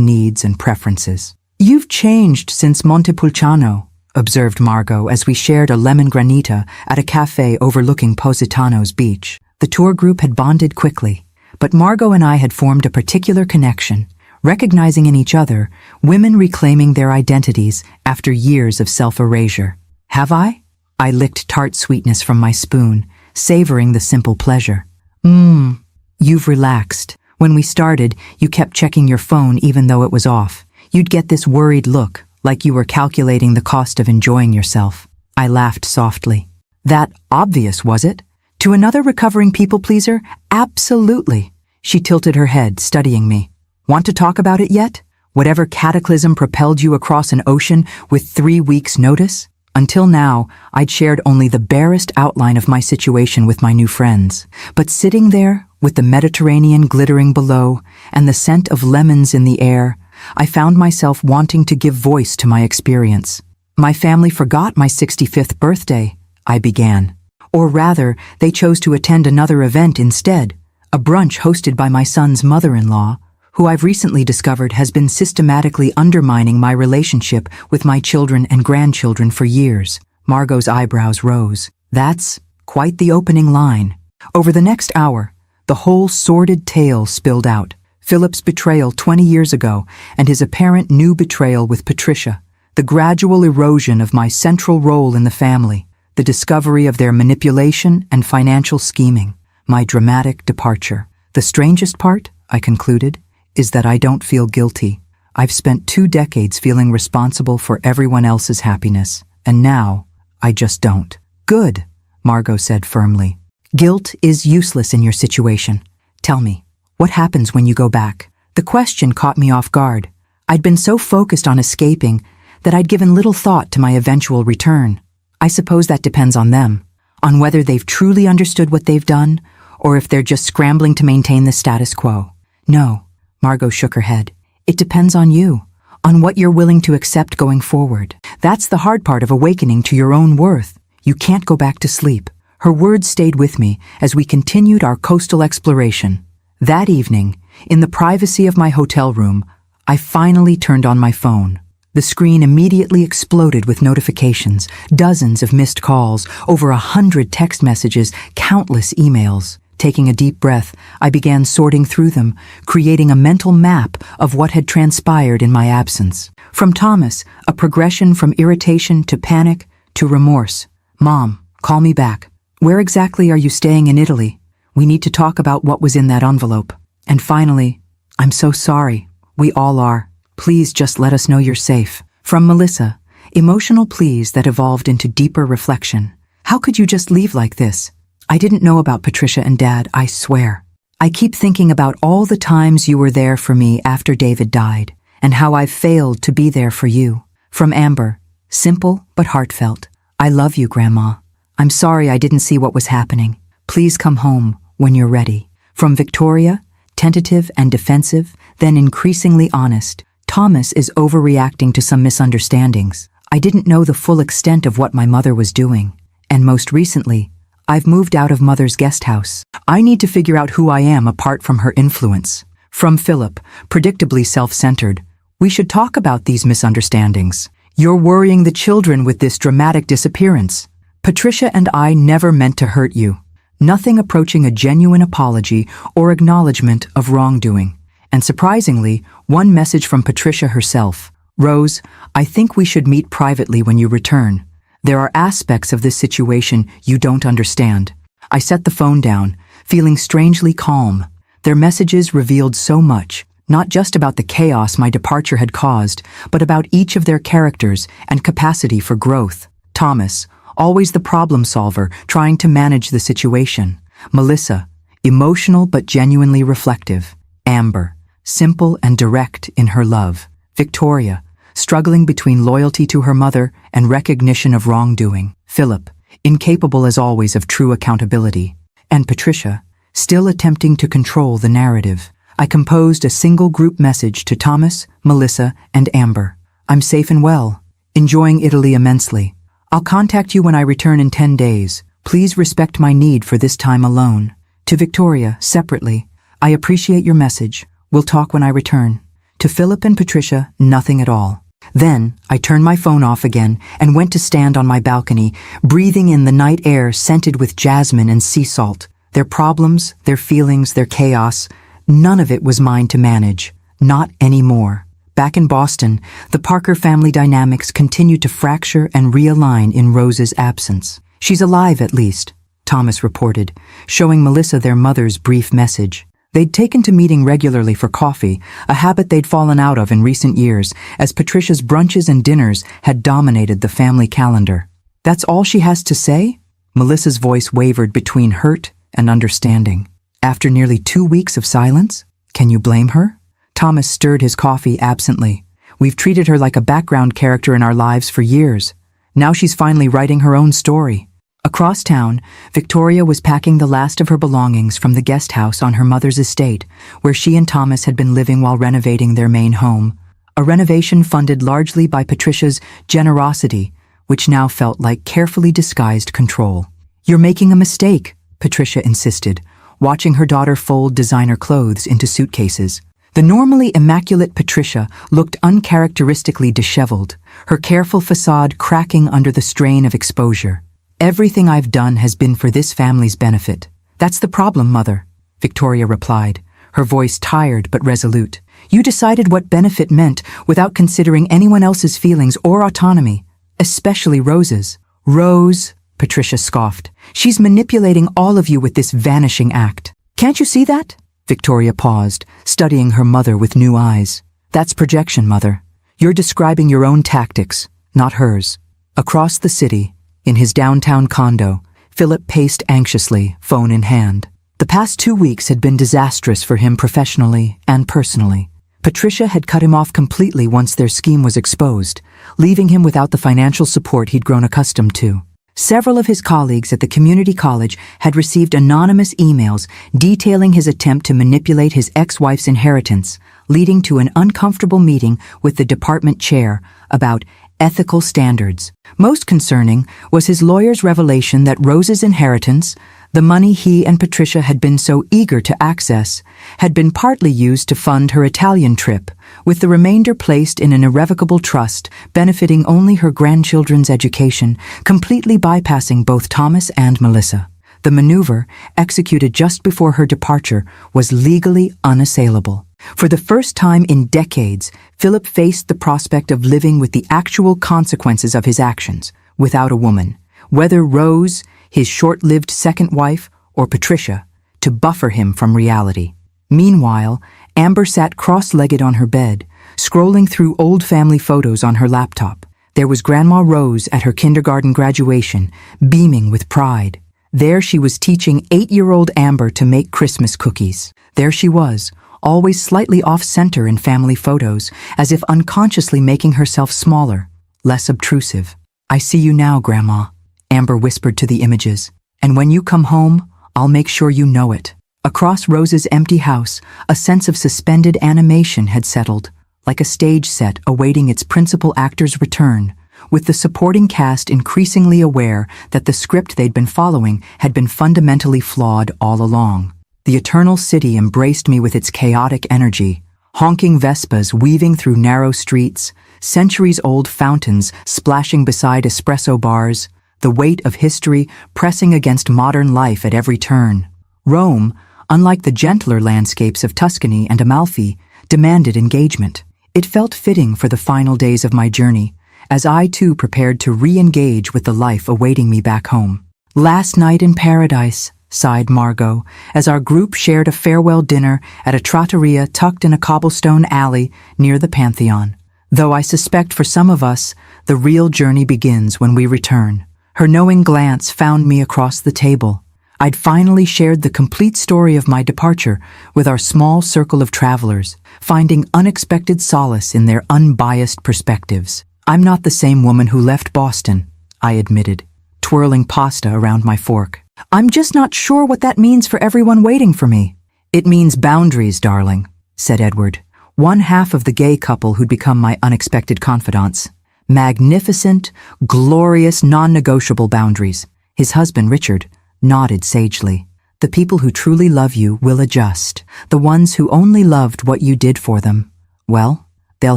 needs and preferences. "You've changed since Montepulciano," observed Margot as we shared a lemon granita at a cafe overlooking Positano's beach. The tour group had bonded quickly, but Margot and I had formed a particular connection, recognizing in each other women reclaiming their identities after years of self-erasure. "Have I?" I licked tart sweetness from my spoon, savoring the simple pleasure. You've relaxed. When we started, you kept checking your phone even though it was off. You'd get this worried look, like you were calculating the cost of enjoying yourself." I laughed softly. "That obvious, was it? To another recovering people-pleaser? Absolutely." She tilted her head, studying me. "Want to talk about it yet? Whatever cataclysm propelled you across an ocean with 3 weeks' notice?" Until now, I'd shared only the barest outline of my situation with my new friends. But sitting there, with the Mediterranean glittering below and the scent of lemons in the air, I found myself wanting to give voice to my experience. "My family forgot my 65th birthday," I began. "Or rather, they chose to attend another event instead, a brunch hosted by my son's mother-in-law, who I've recently discovered has been systematically undermining my relationship with my children and grandchildren for years." Margot's eyebrows rose. "That's quite the opening line." Over the next hour, the whole sordid tale spilled out. Philip's betrayal 20 years ago and his apparent new betrayal with Patricia, the gradual erosion of my central role in the family, the discovery of their manipulation and financial scheming, my dramatic departure. "The strangest part," I concluded, "is that I don't feel guilty. I've spent 2 decades feeling responsible for everyone else's happiness, and now I just don't." "Good," Margot said firmly. "Guilt is useless in your situation. Tell me, what happens when you go back?" The question caught me off guard. I'd been so focused on escaping that I'd given little thought to my eventual return. I suppose that depends on them, on whether they've truly understood what they've done, or if they're just scrambling to maintain the status quo. "No," Margot shook her head. "It depends on you, on what you're willing to accept going forward. That's the hard part of awakening to your own worth. You can't go back to sleep." Her words stayed with me as we continued our coastal exploration. That evening, in the privacy of my hotel room, I finally turned on my phone. The screen immediately exploded with notifications, dozens of missed calls, over 100 text messages, countless emails. Taking a deep breath, I began sorting through them, creating a mental map of what had transpired in my absence. From Thomas, a progression from irritation to panic to remorse. "Mom, call me back. Where exactly are you staying in Italy? We need to talk about what was in that envelope." And finally, "I'm so sorry. We all are. Please just let us know you're safe." From Melissa, emotional pleas that evolved into deeper reflection. "How could you just leave like this? I didn't know about Patricia and Dad, I swear. I keep thinking about all the times you were there for me after David died, and how I've failed to be there for you." From Amber, simple but heartfelt. "I love you, Grandma. I'm sorry I didn't see what was happening. Please come home when you're ready." From Victoria, tentative and defensive, then increasingly honest. "Thomas is overreacting to some misunderstandings. I didn't know the full extent of what my mother was doing. And most recently, I've moved out of Mother's guest house. I need to figure out who I am apart from her influence." From Philip, predictably self-centered. "We should talk about these misunderstandings. You're worrying the children with this dramatic disappearance. Patricia and I never meant to hurt you. Nothing approaching a genuine apology or acknowledgement of wrongdoing." And surprisingly, one message from Patricia herself. "Rose, I think we should meet privately when you return. There are aspects of this situation you don't understand." I set the phone down, feeling strangely calm. Their messages revealed so much, not just about the chaos my departure had caused, but about each of their characters and capacity for growth. Thomas, always the problem solver, trying to manage the situation. Melissa, emotional but genuinely reflective. Amber, simple and direct in her love. Victoria, struggling between loyalty to her mother and recognition of wrongdoing. Philip, incapable as always of true accountability. And Patricia, still attempting to control the narrative. I composed a single group message to Thomas, Melissa, and Amber. "I'm safe and well, enjoying Italy immensely. I'll contact you when I return in 10 days. Please respect my need for this time alone. To Victoria, separately, I appreciate your message. We'll talk when I return. To Philip and Patricia, nothing at all. Then, I turned my phone off again and went to stand on my balcony, breathing in the night air scented with jasmine and sea salt. Their problems, their feelings, their chaos, none of it was mine to manage. Not anymore. Back in Boston, the Parker family dynamics continued to fracture and realign in Rose's absence. She's alive, at least, Thomas reported, showing Melissa their mother's brief message. They'd taken to meeting regularly for coffee, a habit they'd fallen out of in recent years, as Patricia's brunches and dinners had dominated the family calendar. That's all she has to say? Melissa's voice wavered between hurt and understanding. After nearly 2 weeks of silence? Can you blame her? Thomas stirred his coffee absently. We've treated her like a background character in our lives for years. Now she's finally writing her own story. Across town, Victoria was packing the last of her belongings from the guest house on her mother's estate, where she and Thomas had been living while renovating their main home. A renovation funded largely by Patricia's generosity, which now felt like carefully disguised control. You're making a mistake, Patricia insisted, watching her daughter fold designer clothes into suitcases. The normally immaculate Patricia looked uncharacteristically disheveled, her careful facade cracking under the strain of exposure. Everything I've done has been for this family's benefit. That's the problem, Mother, Victoria replied, her voice tired but resolute. You decided what benefit meant without considering anyone else's feelings or autonomy, especially Rose's. Rose, Patricia scoffed. She's manipulating all of you with this vanishing act. Can't you see that? Victoria paused, studying her mother with new eyes. That's projection, Mother. You're describing your own tactics, not hers. Across the city, in his downtown condo, Philip paced anxiously, phone in hand. The past 2 weeks had been disastrous for him professionally and personally. Patricia had cut him off completely once their scheme was exposed, leaving him without the financial support he'd grown accustomed to. Several of his colleagues at the community college had received anonymous emails detailing his attempt to manipulate his ex-wife's inheritance, leading to an uncomfortable meeting with the department chair about ethical standards. Most concerning was his lawyer's revelation that Rose's inheritance, the money he and Patricia had been so eager to access, had been partly used to fund her Italian trip, with the remainder placed in an irrevocable trust benefiting only her grandchildren's education, completely bypassing both Thomas and Melissa. The maneuver, executed just before her departure, was legally unassailable. For the first time in decades, Philip faced the prospect of living with the actual consequences of his actions, without a woman, whether Rose, his short-lived second wife, or Patricia, to buffer him from reality. Meanwhile, Amber sat cross-legged on her bed, scrolling through old family photos on her laptop. There was Grandma Rose at her kindergarten graduation, beaming with pride. There she was teaching 8-year-old Amber to make Christmas cookies. There she was, always slightly off-center in family photos, as if unconsciously making herself smaller, less obtrusive. I see you now, Grandma, Amber whispered to the images. And when you come home, I'll make sure you know it. Across Rose's empty house, a sense of suspended animation had settled, like a stage set awaiting its principal actor's return, with the supporting cast increasingly aware that the script they'd been following had been fundamentally flawed all along. The eternal city embraced me with its chaotic energy, honking Vespas weaving through narrow streets, centuries-old fountains splashing beside espresso bars, the weight of history pressing against modern life at every turn. Rome, unlike the gentler landscapes of Tuscany and Amalfi, demanded engagement. It felt fitting for the final days of my journey, as I too prepared to re-engage with the life awaiting me back home. Last night in paradise, sighed Margot, as our group shared a farewell dinner at a trattoria tucked in a cobblestone alley near the Pantheon. Though I suspect for some of us, the real journey begins when we return. Her knowing glance found me across the table. I'd finally shared the complete story of my departure with our small circle of travelers, finding unexpected solace in their unbiased perspectives. I'm not the same woman who left Boston, I admitted, twirling pasta around my fork. I'm just not sure what that means for everyone waiting for me. It means boundaries, darling, said Edward, one half of the gay couple who'd become my unexpected confidants. Magnificent, glorious, non-negotiable boundaries. His husband, Richard, nodded sagely. The people who truly love you will adjust. The ones who only loved what you did for them, well, they'll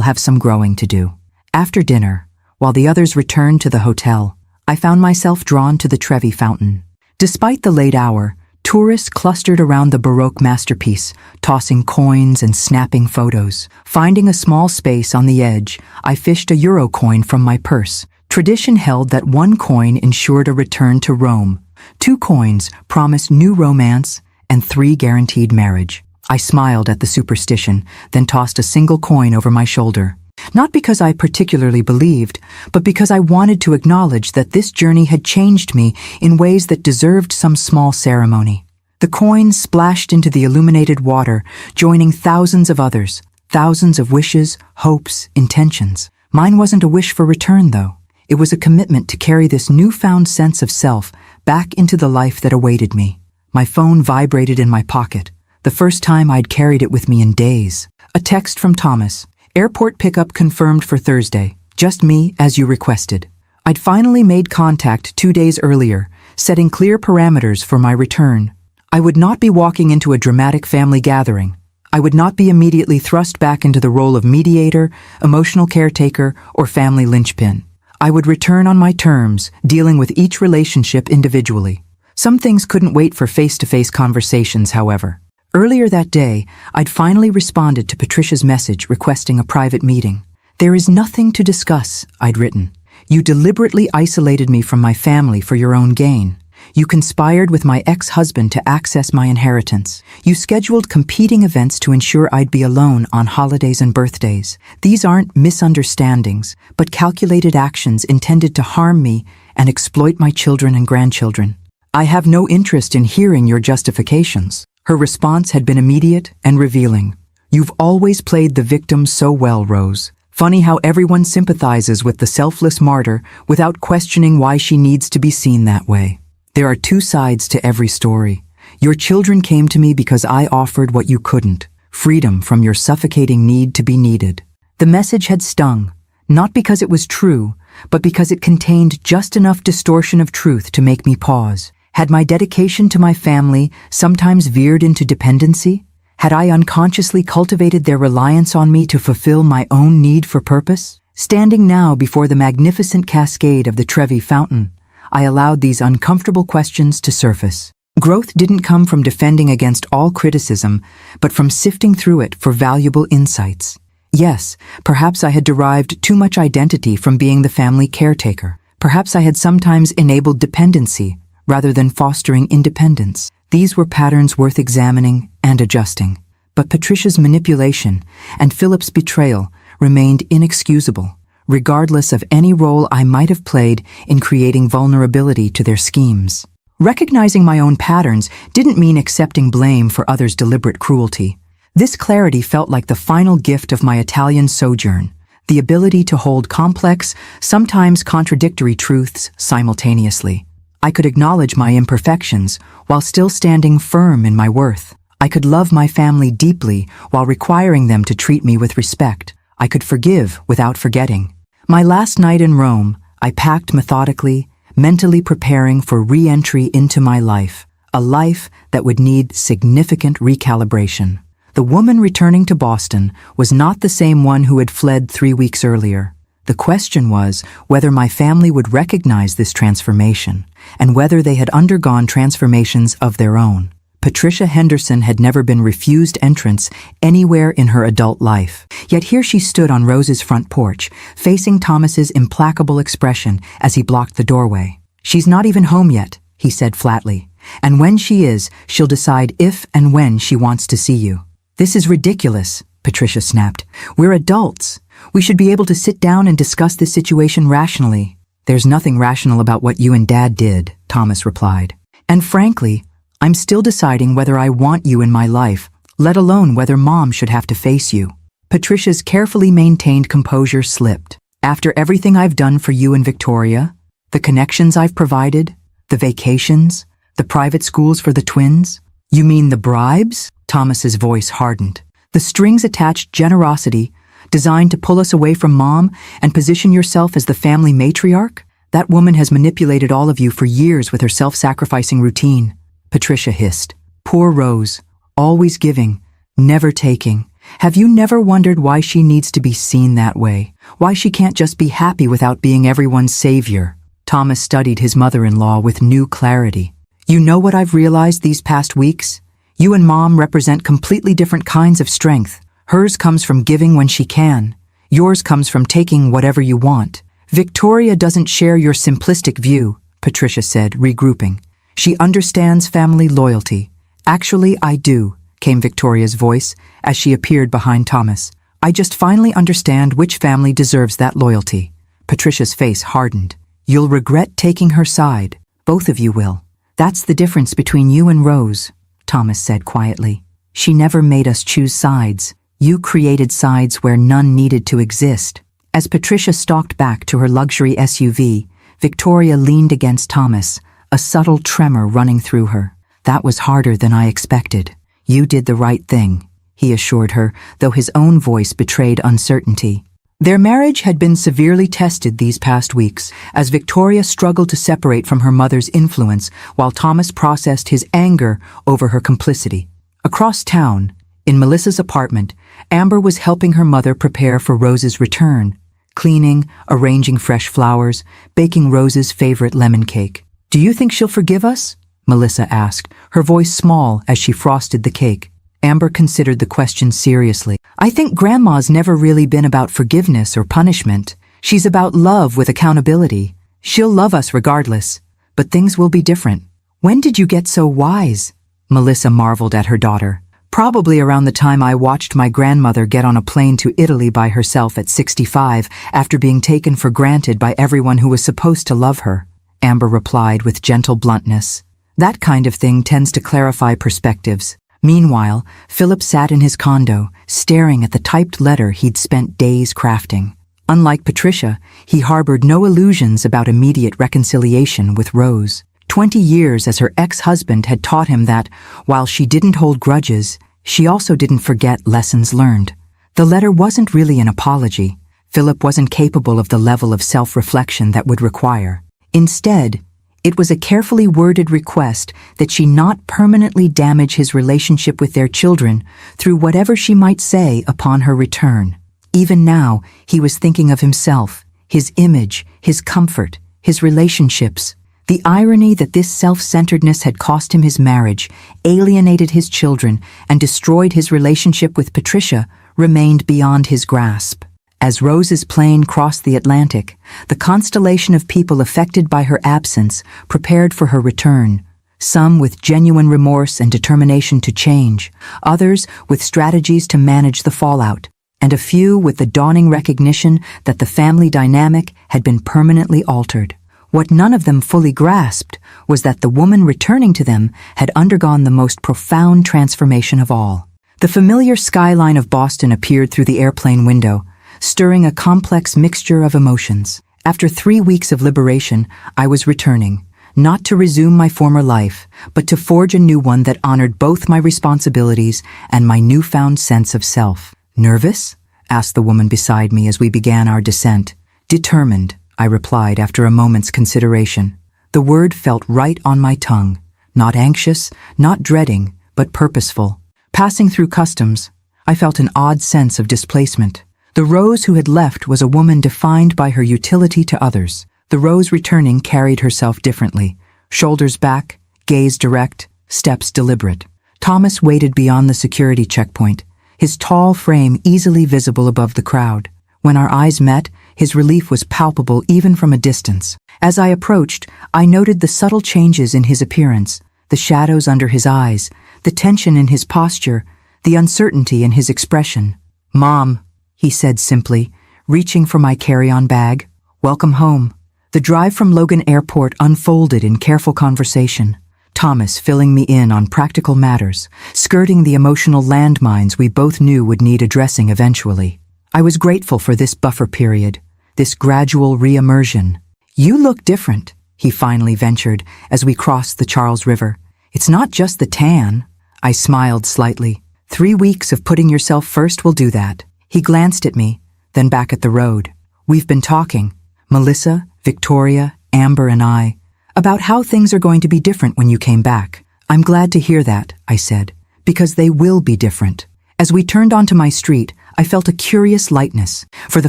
have some growing to do. After dinner, while the others returned to the hotel, I found myself drawn to the Trevi Fountain. Despite the late hour, tourists clustered around the Baroque masterpiece, tossing coins and snapping photos. Finding a small space on the edge, I fished a euro coin from my purse. Tradition held that 1 coin ensured a return to Rome. 2 coins promised new romance, and 3 guaranteed marriage. I smiled at the superstition, then tossed a single coin over my shoulder. Not because I particularly believed, but because I wanted to acknowledge that this journey had changed me in ways that deserved some small ceremony. The coin splashed into the illuminated water, joining thousands of others, thousands of wishes, hopes, intentions. Mine wasn't a wish for return, though. It was a commitment to carry this newfound sense of self back into the life that awaited me. My phone vibrated in my pocket, the first time I'd carried it with me in days. A text from Thomas. Airport pickup confirmed for Thursday. Just me, as you requested. I'd finally made contact 2 days earlier, setting clear parameters for my return. I would not be walking into a dramatic family gathering. I would not be immediately thrust back into the role of mediator, emotional caretaker, or family linchpin. I would return on my terms, dealing with each relationship individually. Some things couldn't wait for face-to-face conversations, however. Earlier that day, I'd finally responded to Patricia's message requesting a private meeting. There is nothing to discuss, I'd written. You deliberately isolated me from my family for your own gain. You conspired with my ex-husband to access my inheritance. You scheduled competing events to ensure I'd be alone on holidays and birthdays. These aren't misunderstandings, but calculated actions intended to harm me and exploit my children and grandchildren. I have no interest in hearing your justifications. Her response had been immediate and revealing. You've always played the victim so well, Rose. Funny how everyone sympathizes with the selfless martyr without questioning why she needs to be seen that way. There are 2 sides to every story. Your children came to me because I offered what you couldn't, freedom from your suffocating need to be needed. The message had stung, not because it was true, but because it contained just enough distortion of truth to make me pause. Had my dedication to my family sometimes veered into dependency? Had I unconsciously cultivated their reliance on me to fulfill my own need for purpose? Standing now before the magnificent cascade of the Trevi Fountain, I allowed these uncomfortable questions to surface. Growth didn't come from defending against all criticism, but from sifting through it for valuable insights. Yes, perhaps I had derived too much identity from being the family caretaker. Perhaps I had sometimes enabled dependency rather than fostering independence. These were patterns worth examining and adjusting. But Patricia's manipulation and Philip's betrayal remained inexcusable, regardless of any role I might have played in creating vulnerability to their schemes. Recognizing my own patterns didn't mean accepting blame for others' deliberate cruelty. This clarity felt like the final gift of my Italian sojourn, the ability to hold complex, sometimes contradictory truths simultaneously. I could acknowledge my imperfections while still standing firm in my worth. I could love my family deeply while requiring them to treat me with respect. I could forgive without forgetting. My last night in Rome, I packed methodically, mentally preparing for re-entry into my life, a life that would need significant recalibration. The woman returning to Boston was not the same one who had fled 3 weeks earlier. The question was whether my family would recognize this transformation and whether they had undergone transformations of their own. Patricia Henderson had never been refused entrance anywhere in her adult life. Yet here she stood on Rose's front porch, facing Thomas's implacable expression as he blocked the doorway. "She's not even home yet," he said flatly. "And when she is, she'll decide if and when she wants to see you." "This is ridiculous," Patricia snapped. "We're adults. We should be able to sit down and discuss this situation rationally." "There's nothing rational about what you and Dad did," Thomas replied. "And frankly, I'm still deciding whether I want you in my life, let alone whether Mom should have to face you." Patricia's carefully maintained composure slipped. "After everything I've done for you and Victoria, the connections I've provided, the vacations, the private schools for the twins, you mean the bribes?" Thomas's voice hardened. The strings attached generosity, designed to pull us away from Mom and position yourself as the family matriarch? That woman has manipulated all of you for years with her self-sacrificing routine, Patricia hissed. Poor Rose, always giving, never taking. Have you never wondered why she needs to be seen that way? Why she can't just be happy without being everyone's savior? Thomas studied his mother-in-law with new clarity. You know what I've realized these past weeks? You and Mom represent completely different kinds of strength. Hers comes from giving when she can. Yours comes from taking whatever you want. Victoria doesn't share your simplistic view, Patricia said, regrouping. She understands family loyalty. Actually, I do, came Victoria's voice as she appeared behind Thomas. I just finally understand which family deserves that loyalty. Patricia's face hardened. You'll regret taking her side. Both of you will. That's the difference between you and Rose, Thomas said quietly. She never made us choose sides. You created sides where none needed to exist. As Patricia stalked back to her luxury SUV, Victoria leaned against Thomas, a subtle tremor running through her. That was harder than I expected. You did the right thing, he assured her, though his own voice betrayed uncertainty. Their marriage had been severely tested these past weeks, as Victoria struggled to separate from her mother's influence while Thomas processed his anger over her complicity. Across town, in Melissa's apartment, Amber was helping her mother prepare for Rose's return, cleaning, arranging fresh flowers, baking Rose's favorite lemon cake. Do you think she'll forgive us? Melissa asked, her voice small as she frosted the cake. Amber considered the question seriously. I think Grandma's never really been about forgiveness or punishment. She's about love with accountability. She'll love us regardless, but things will be different. When did you get so wise? Melissa marveled at her daughter. Probably around the time I watched my grandmother get on a plane to Italy by herself at 65 after being taken for granted by everyone who was supposed to love her, Amber replied with gentle bluntness. That kind of thing tends to clarify perspectives. Meanwhile, Philip sat in his condo, staring at the typed letter he'd spent days crafting. Unlike Patricia, he harbored no illusions about immediate reconciliation with Rose. 20 years as her ex-husband had taught him that, while she didn't hold grudges, she also didn't forget lessons learned. The letter wasn't really an apology. Philip wasn't capable of the level of self-reflection that would require. Instead, it was a carefully worded request that she not permanently damage his relationship with their children through whatever she might say upon her return. Even now, he was thinking of himself, his image, his comfort, his relationships. The irony that this self-centeredness had cost him his marriage, alienated his children, and destroyed his relationship with Patricia remained beyond his grasp. As Rose's plane crossed the Atlantic, the constellation of people affected by her absence prepared for her return, some with genuine remorse and determination to change, others with strategies to manage the fallout, and a few with the dawning recognition that the family dynamic had been permanently altered. What none of them fully grasped was that the woman returning to them had undergone the most profound transformation of all. The familiar skyline of Boston appeared through the airplane window, stirring a complex mixture of emotions. After 3 weeks of liberation, I was returning, not to resume my former life, but to forge a new one that honored both my responsibilities and my newfound sense of self. Nervous? Asked the woman beside me as we began our descent. Determined, I replied after a moment's consideration. The word felt right on my tongue. Not anxious, not dreading, but purposeful. Passing through customs, I felt an odd sense of displacement. The Rose who had left was a woman defined by her utility to others. The Rose returning carried herself differently. Shoulders back, gaze direct, steps deliberate. Thomas waited beyond the security checkpoint, his tall frame easily visible above the crowd. When our eyes met, his relief was palpable even from a distance. As I approached, I noted the subtle changes in his appearance, the shadows under his eyes, the tension in his posture, the uncertainty in his expression. Mom, he said simply, reaching for my carry-on bag. Welcome home. The drive from Logan Airport unfolded in careful conversation, Thomas filling me in on practical matters, skirting the emotional landmines we both knew would need addressing eventually. I was grateful for this buffer period, this gradual re-immersion. You look different, he finally ventured as we crossed the Charles River. It's not just the tan. I smiled slightly. 3 weeks of putting yourself first will do that. He glanced at me, then back at the road. We've been talking, Melissa, Victoria, Amber, and I, about how things are going to be different when you came back. I'm glad to hear that, I said, because they will be different. As we turned onto my street, I felt a curious lightness. For the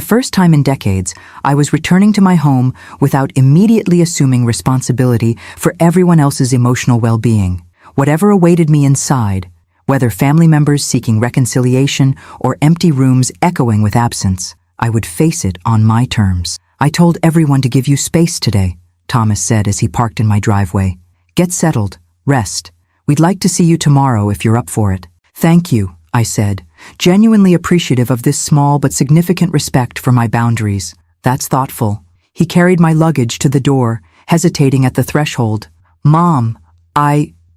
first time in decades, I was returning to my home without immediately assuming responsibility for everyone else's emotional well-being. Whatever awaited me inside, whether family members seeking reconciliation or empty rooms echoing with absence, I would face it on my terms. I told everyone to give you space today, Thomas said as he parked in my driveway. Get settled, rest. We'd like to see you tomorrow if you're up for it. Thank you, I said, genuinely appreciative of this small but significant respect for my boundaries. That's thoughtful. He carried my luggage to the door, hesitating at the threshold. Mom,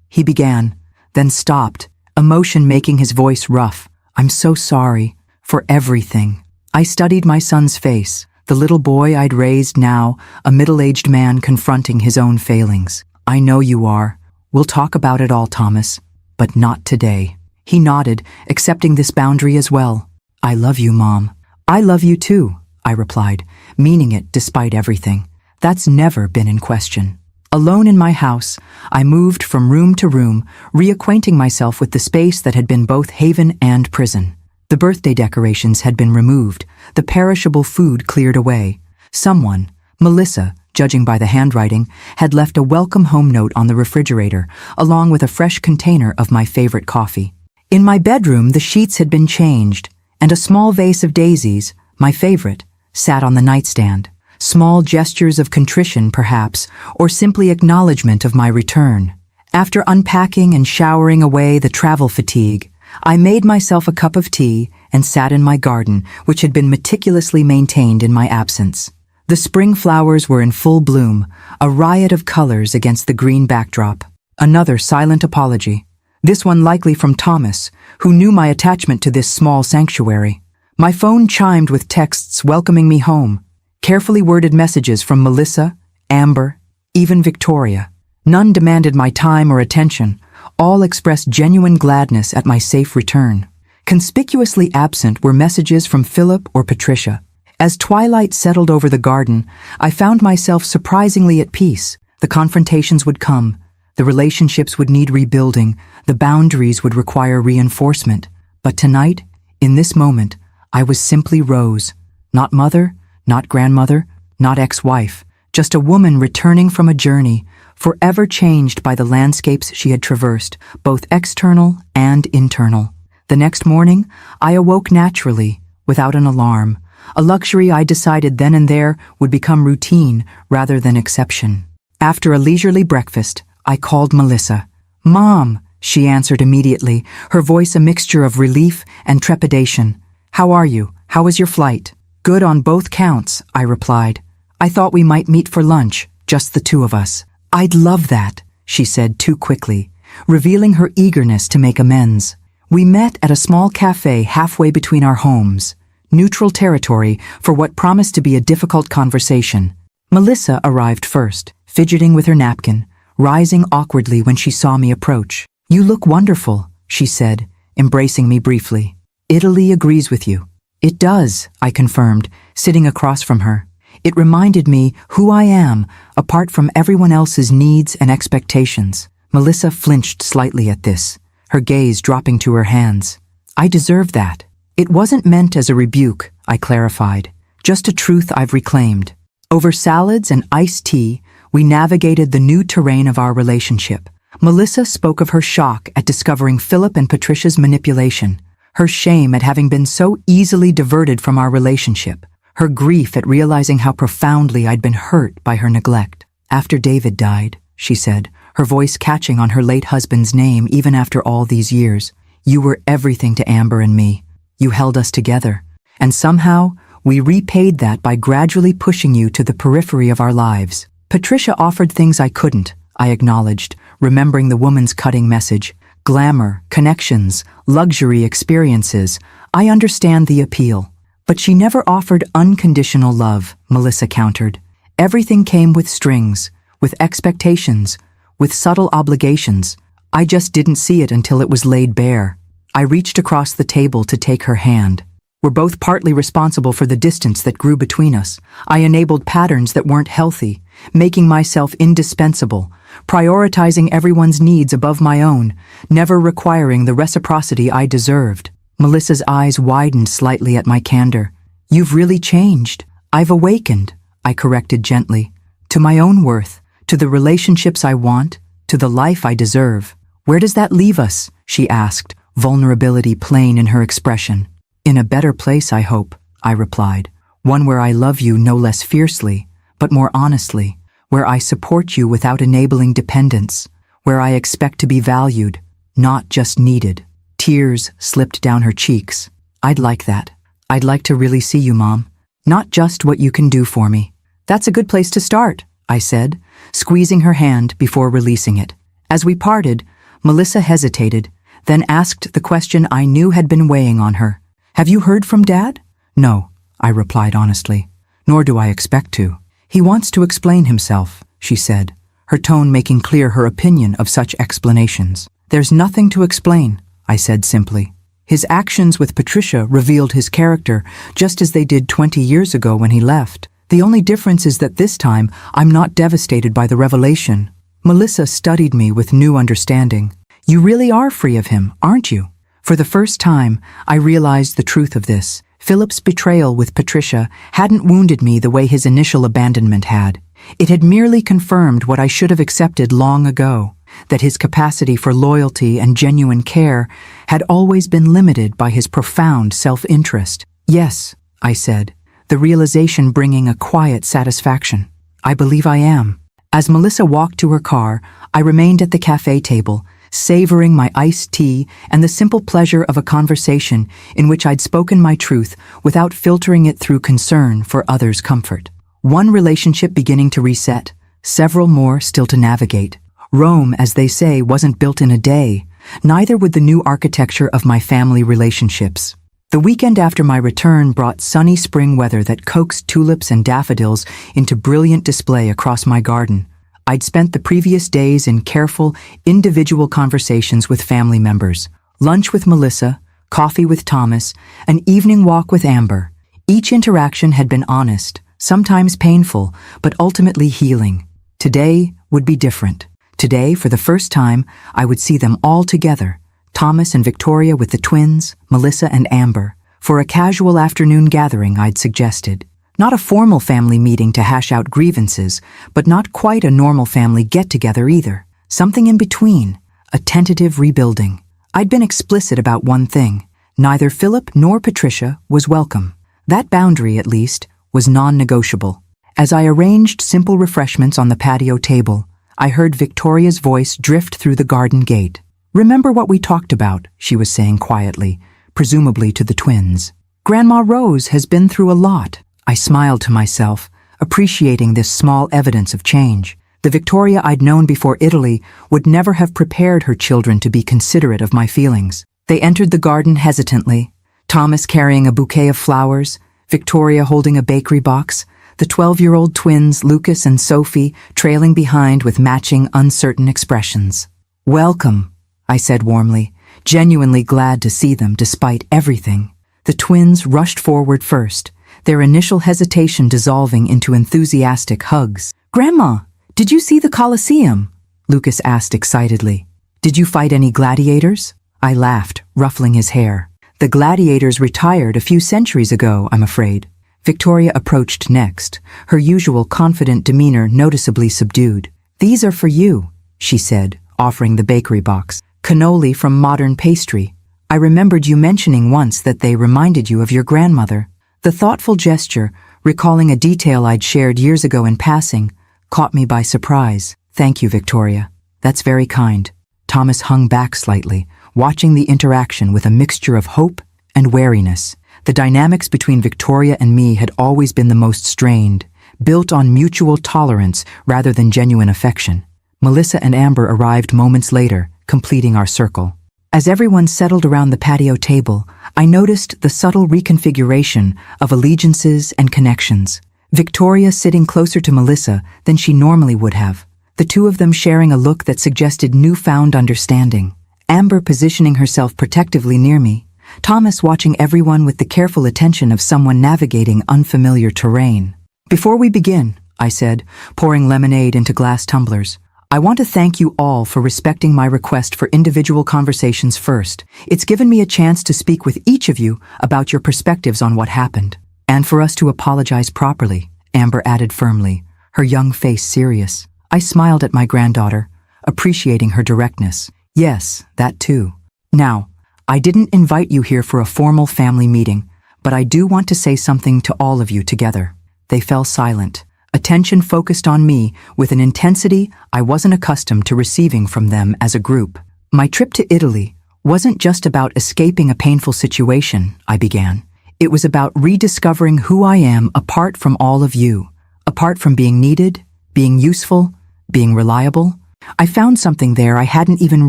he began, then stopped, emotion making his voice rough. I'm so sorry for everything. I studied my son's face, the little boy I'd raised now, a middle-aged man confronting his own failings. I know you are. We'll talk about it all, Thomas, but not today. He nodded, accepting this boundary as well. I love you, Mom. I love you too, I replied, meaning it despite everything. That's never been in question. Alone in my house, I moved from room to room, reacquainting myself with the space that had been both haven and prison. The birthday decorations had been removed, the perishable food cleared away. Someone, Melissa, judging by the handwriting, had left a welcome home note on the refrigerator, along with a fresh container of my favorite coffee. In my bedroom, the sheets had been changed, and a small vase of daisies, my favorite, sat on the nightstand. Small gestures of contrition, perhaps, or simply acknowledgement of my return. After unpacking and showering away the travel fatigue, I made myself a cup of tea and sat in my garden, which had been meticulously maintained in my absence. The spring flowers were in full bloom, a riot of colors against the green backdrop. Another silent apology. This one likely from Thomas, who knew my attachment to this small sanctuary. My phone chimed with texts welcoming me home, carefully worded messages from Melissa, Amber, even Victoria. None demanded my time or attention. All expressed genuine gladness at my safe return. Conspicuously absent were messages from Philip or Patricia. As twilight settled over the garden, I found myself surprisingly at peace. The confrontations would come. The relationships would need rebuilding. The boundaries would require reinforcement. But tonight, in this moment, I was simply Rose. Not mother, not grandmother, not ex-wife. Just a woman returning from a journey, forever changed by the landscapes she had traversed, both external and internal. The next morning, I awoke naturally, without an alarm, a luxury I decided then and there would become routine rather than exception. After a leisurely breakfast, I called Melissa. Mom, she answered immediately, her voice a mixture of relief and trepidation. How are you? How was your flight? Good on both counts, I replied. I thought we might meet for lunch, just the two of us. I'd love that, she said too quickly, revealing her eagerness to make amends. We met at a small cafe halfway between our homes, neutral territory for what promised to be a difficult conversation. Melissa arrived first, fidgeting with her napkin, rising awkwardly when she saw me approach. You look wonderful, she said, embracing me briefly. Italy agrees with you. It does, I confirmed, sitting across from her. It reminded me who I am, apart from everyone else's needs and expectations. Melissa flinched slightly at this, her gaze dropping to her hands. I deserve that. It wasn't meant as a rebuke, I clarified, just a truth I've reclaimed. Over salads and iced tea, we navigated the new terrain of our relationship. Melissa spoke of her shock at discovering Philip and Patricia's manipulation, her shame at having been so easily diverted from our relationship, her grief at realizing how profoundly I'd been hurt by her neglect. After David died, she said, her voice catching on her late husband's name even after all these years, you were everything to Amber and me. You held us together. And somehow, we repaid that by gradually pushing you to the periphery of our lives. Patricia offered things I couldn't, I acknowledged, remembering the woman's cutting message. Glamour, connections, luxury experiences. I understand the appeal. But she never offered unconditional love, Melissa countered. Everything came with strings, with expectations, with subtle obligations. I just didn't see it until it was laid bare. I reached across the table to take her hand. were both partly responsible for the distance that grew between us. I enabled patterns that weren't healthy, making myself indispensable, prioritizing everyone's needs above my own, never requiring the reciprocity I deserved. Melissa's eyes widened slightly at my candor. "You've really changed. I've awakened," I corrected gently. "To my own worth, to the relationships I want, to the life I deserve." "Where does that leave us?" she asked, vulnerability plain in her expression. "In a better place, I hope," I replied. "One where I love you no less fiercely, but more honestly, where I support you without enabling dependence, where I expect to be valued, not just needed." Tears slipped down her cheeks. "I'd like that. I'd like to really see you, Mom. Not just what you can do for me." "That's a good place to start," I said, squeezing her hand before releasing it. As we parted, Melissa hesitated, then asked the question I knew had been weighing on her. "Have you heard from Dad?" "No," I replied honestly. "Nor do I expect to. He wants to explain himself," she said, her tone making clear her opinion of such explanations. "There's nothing to explain," I said simply. "His actions with Patricia revealed his character just as they did 20 years ago when he left. The only difference is that this time I'm not devastated by the revelation." Melissa studied me with new understanding. "You really are free of him, aren't you?" For the first time, I realized the truth of this. Philip's betrayal with Patricia hadn't wounded me the way his initial abandonment had. It had merely confirmed what I should have accepted long ago, that his capacity for loyalty and genuine care had always been limited by his profound self-interest. "Yes," I said, the realization bringing a quiet satisfaction. "I believe I am." As Melissa walked to her car, I remained at the cafe table, savoring my iced tea and the simple pleasure of a conversation in which I'd spoken my truth without filtering it through concern for others' comfort. One relationship beginning to reset, several more still to navigate. Rome, as they say, wasn't built in a day, neither would the new architecture of my family relationships. The weekend after my return brought sunny spring weather that coaxed tulips and daffodils into brilliant display across my garden. I'd spent the previous days in careful, individual conversations with family members. Lunch with Melissa, coffee with Thomas, an evening walk with Amber. Each interaction had been honest, sometimes painful, but ultimately healing. Today would be different. Today, for the first time, I would see them all together. Thomas and Victoria with the twins, Melissa and Amber, for a casual afternoon gathering I'd suggested. Not a formal family meeting to hash out grievances, but not quite a normal family get-together either. Something in between, a tentative rebuilding. I'd been explicit about one thing. Neither Philip nor Patricia was welcome. That boundary, at least, was non-negotiable. As I arranged simple refreshments on the patio table, I heard Victoria's voice drift through the garden gate. "Remember what we talked about," she was saying quietly, presumably to the twins. "Grandma Rose has been through a lot." I smiled to myself, appreciating this small evidence of change. The Victoria I'd known before Italy would never have prepared her children to be considerate of my feelings. They entered the garden hesitantly, Thomas carrying a bouquet of flowers, Victoria holding a bakery box, the 12-year-old twins Lucas and Sophie trailing behind with matching uncertain expressions. "Welcome," I said warmly, genuinely glad to see them despite everything. The twins rushed forward first, their initial hesitation dissolving into enthusiastic hugs. "Grandma, did you see the Colosseum?" Lucas asked excitedly. "Did you fight any gladiators?" I laughed, ruffling his hair. "The gladiators retired a few centuries ago, I'm afraid." Victoria approached next, her usual confident demeanor noticeably subdued. "These are for you," she said, offering the bakery box. "Cannoli from Modern Pastry. I remembered you mentioning once that they reminded you of your grandmother." The thoughtful gesture, recalling a detail I'd shared years ago in passing, caught me by surprise. "Thank you, Victoria. That's very kind." Thomas hung back slightly, watching the interaction with a mixture of hope and wariness. The dynamics between Victoria and me had always been the most strained, built on mutual tolerance rather than genuine affection. Melissa and Amber arrived moments later, completing our circle. As everyone settled around the patio table, I noticed the subtle reconfiguration of allegiances and connections. Victoria sitting closer to Melissa than she normally would have, the two of them sharing a look that suggested newfound understanding. Amber positioning herself protectively near me, Thomas watching everyone with the careful attention of someone navigating unfamiliar terrain. "Before we begin," I said, pouring lemonade into glass tumblers, "I want to thank you all for respecting my request for individual conversations first. It's given me a chance to speak with each of you about your perspectives on what happened. And for us to apologize properly," Amber added firmly, her young face serious. I smiled at my granddaughter, appreciating her directness. "Yes, that too. Now, I didn't invite you here for a formal family meeting, but I do want to say something to all of you together." They fell silent, attention focused on me with an intensity I wasn't accustomed to receiving from them as a group. "My trip to Italy wasn't just about escaping a painful situation," I began. "It was about rediscovering who I am apart from all of you, apart from being needed, being useful, being reliable. I found something there I hadn't even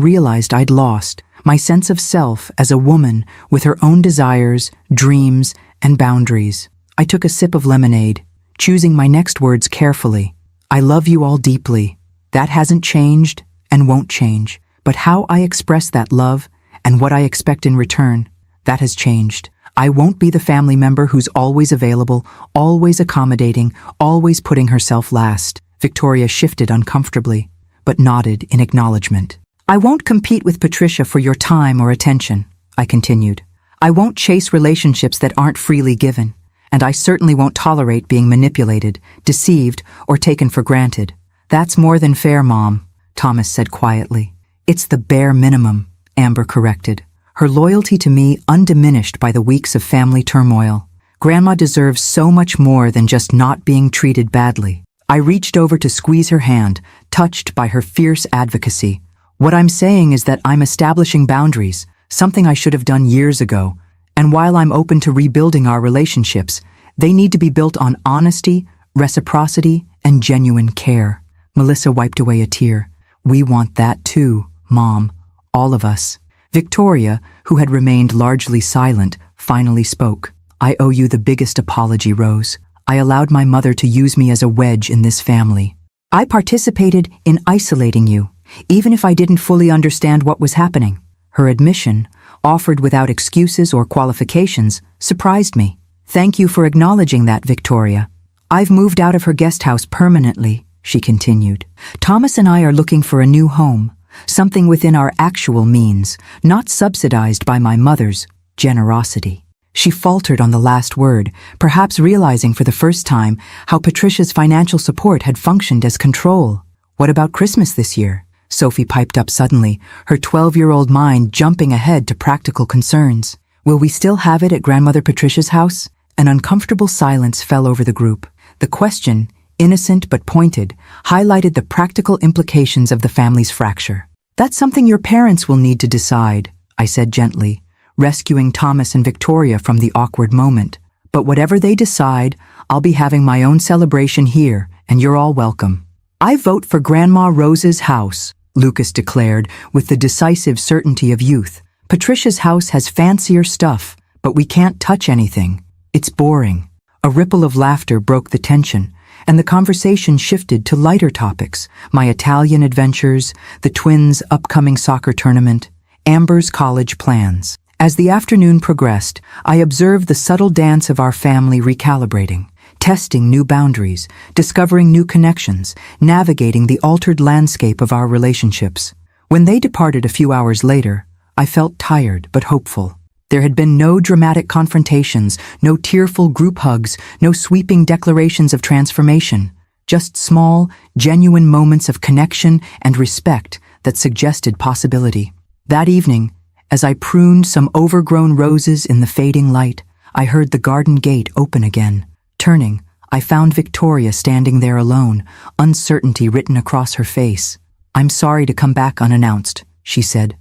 realized I'd lost, my sense of self as a woman with her own desires, dreams, and boundaries." I took a sip of lemonade, choosing my next words carefully. "I love you all deeply. That hasn't changed and won't change. But how I express that love and what I expect in return, that has changed. I won't be the family member who's always available, always accommodating, always putting herself last." Victoria shifted uncomfortably, but nodded in acknowledgement. "I won't compete with Patricia for your time or attention," I continued. "I won't chase relationships that aren't freely given. And I certainly won't tolerate being manipulated, deceived, or taken for granted." "That's more than fair, Mom," Thomas said quietly. "It's the bare minimum," Amber corrected, her loyalty to me undiminished by the weeks of family turmoil. "Grandma deserves so much more than just not being treated badly." I reached over to squeeze her hand, touched by her fierce advocacy. "What I'm saying is that I'm establishing boundaries, something I should have done years ago. And while I'm open to rebuilding our relationships, they need to be built on honesty, reciprocity, and genuine care." Melissa wiped away a tear. "We want that too, Mom. All of us." Victoria, who had remained largely silent, finally spoke. "I owe you the biggest apology, Rose. I allowed my mother to use me as a wedge in this family. I participated in isolating you, even if I didn't fully understand what was happening." Her admission, offered without excuses or qualifications, surprised me. "Thank you for acknowledging that, Victoria. I've moved out of her guest house permanently," she continued. "Thomas and I are looking for a new home, something within our actual means, not subsidized by my mother's generosity." She faltered on the last word, perhaps realizing for the first time how Patricia's financial support had functioned as control. "What about Christmas this year?" Sophie piped up suddenly, her 12-year-old mind jumping ahead to practical concerns. "Will we still have it at Grandmother Patricia's house?" An uncomfortable silence fell over the group. The question, innocent but pointed, highlighted the practical implications of the family's fracture. "That's something your parents will need to decide," I said gently, rescuing Thomas and Victoria from the awkward moment. "But whatever they decide, I'll be having my own celebration here, and you're all welcome." "I vote for Grandma Rose's house," Lucas declared with the decisive certainty of youth. "Patricia's house has fancier stuff, but we can't touch anything. It's boring." A ripple of laughter broke the tension, and the conversation shifted to lighter topics: my Italian adventures, the twins' upcoming soccer tournament, Amber's college plans. As the afternoon progressed, I observed the subtle dance of our family recalibrating, testing new boundaries, discovering new connections, navigating the altered landscape of our relationships. When they departed a few hours later, I felt tired but hopeful. There had been no dramatic confrontations, no tearful group hugs, no sweeping declarations of transformation, just small, genuine moments of connection and respect that suggested possibility. That evening, as I pruned some overgrown roses in the fading light, I heard the garden gate open again. Turning, I found Victoria standing there alone, uncertainty written across her face. "I'm sorry to come back unannounced," she said.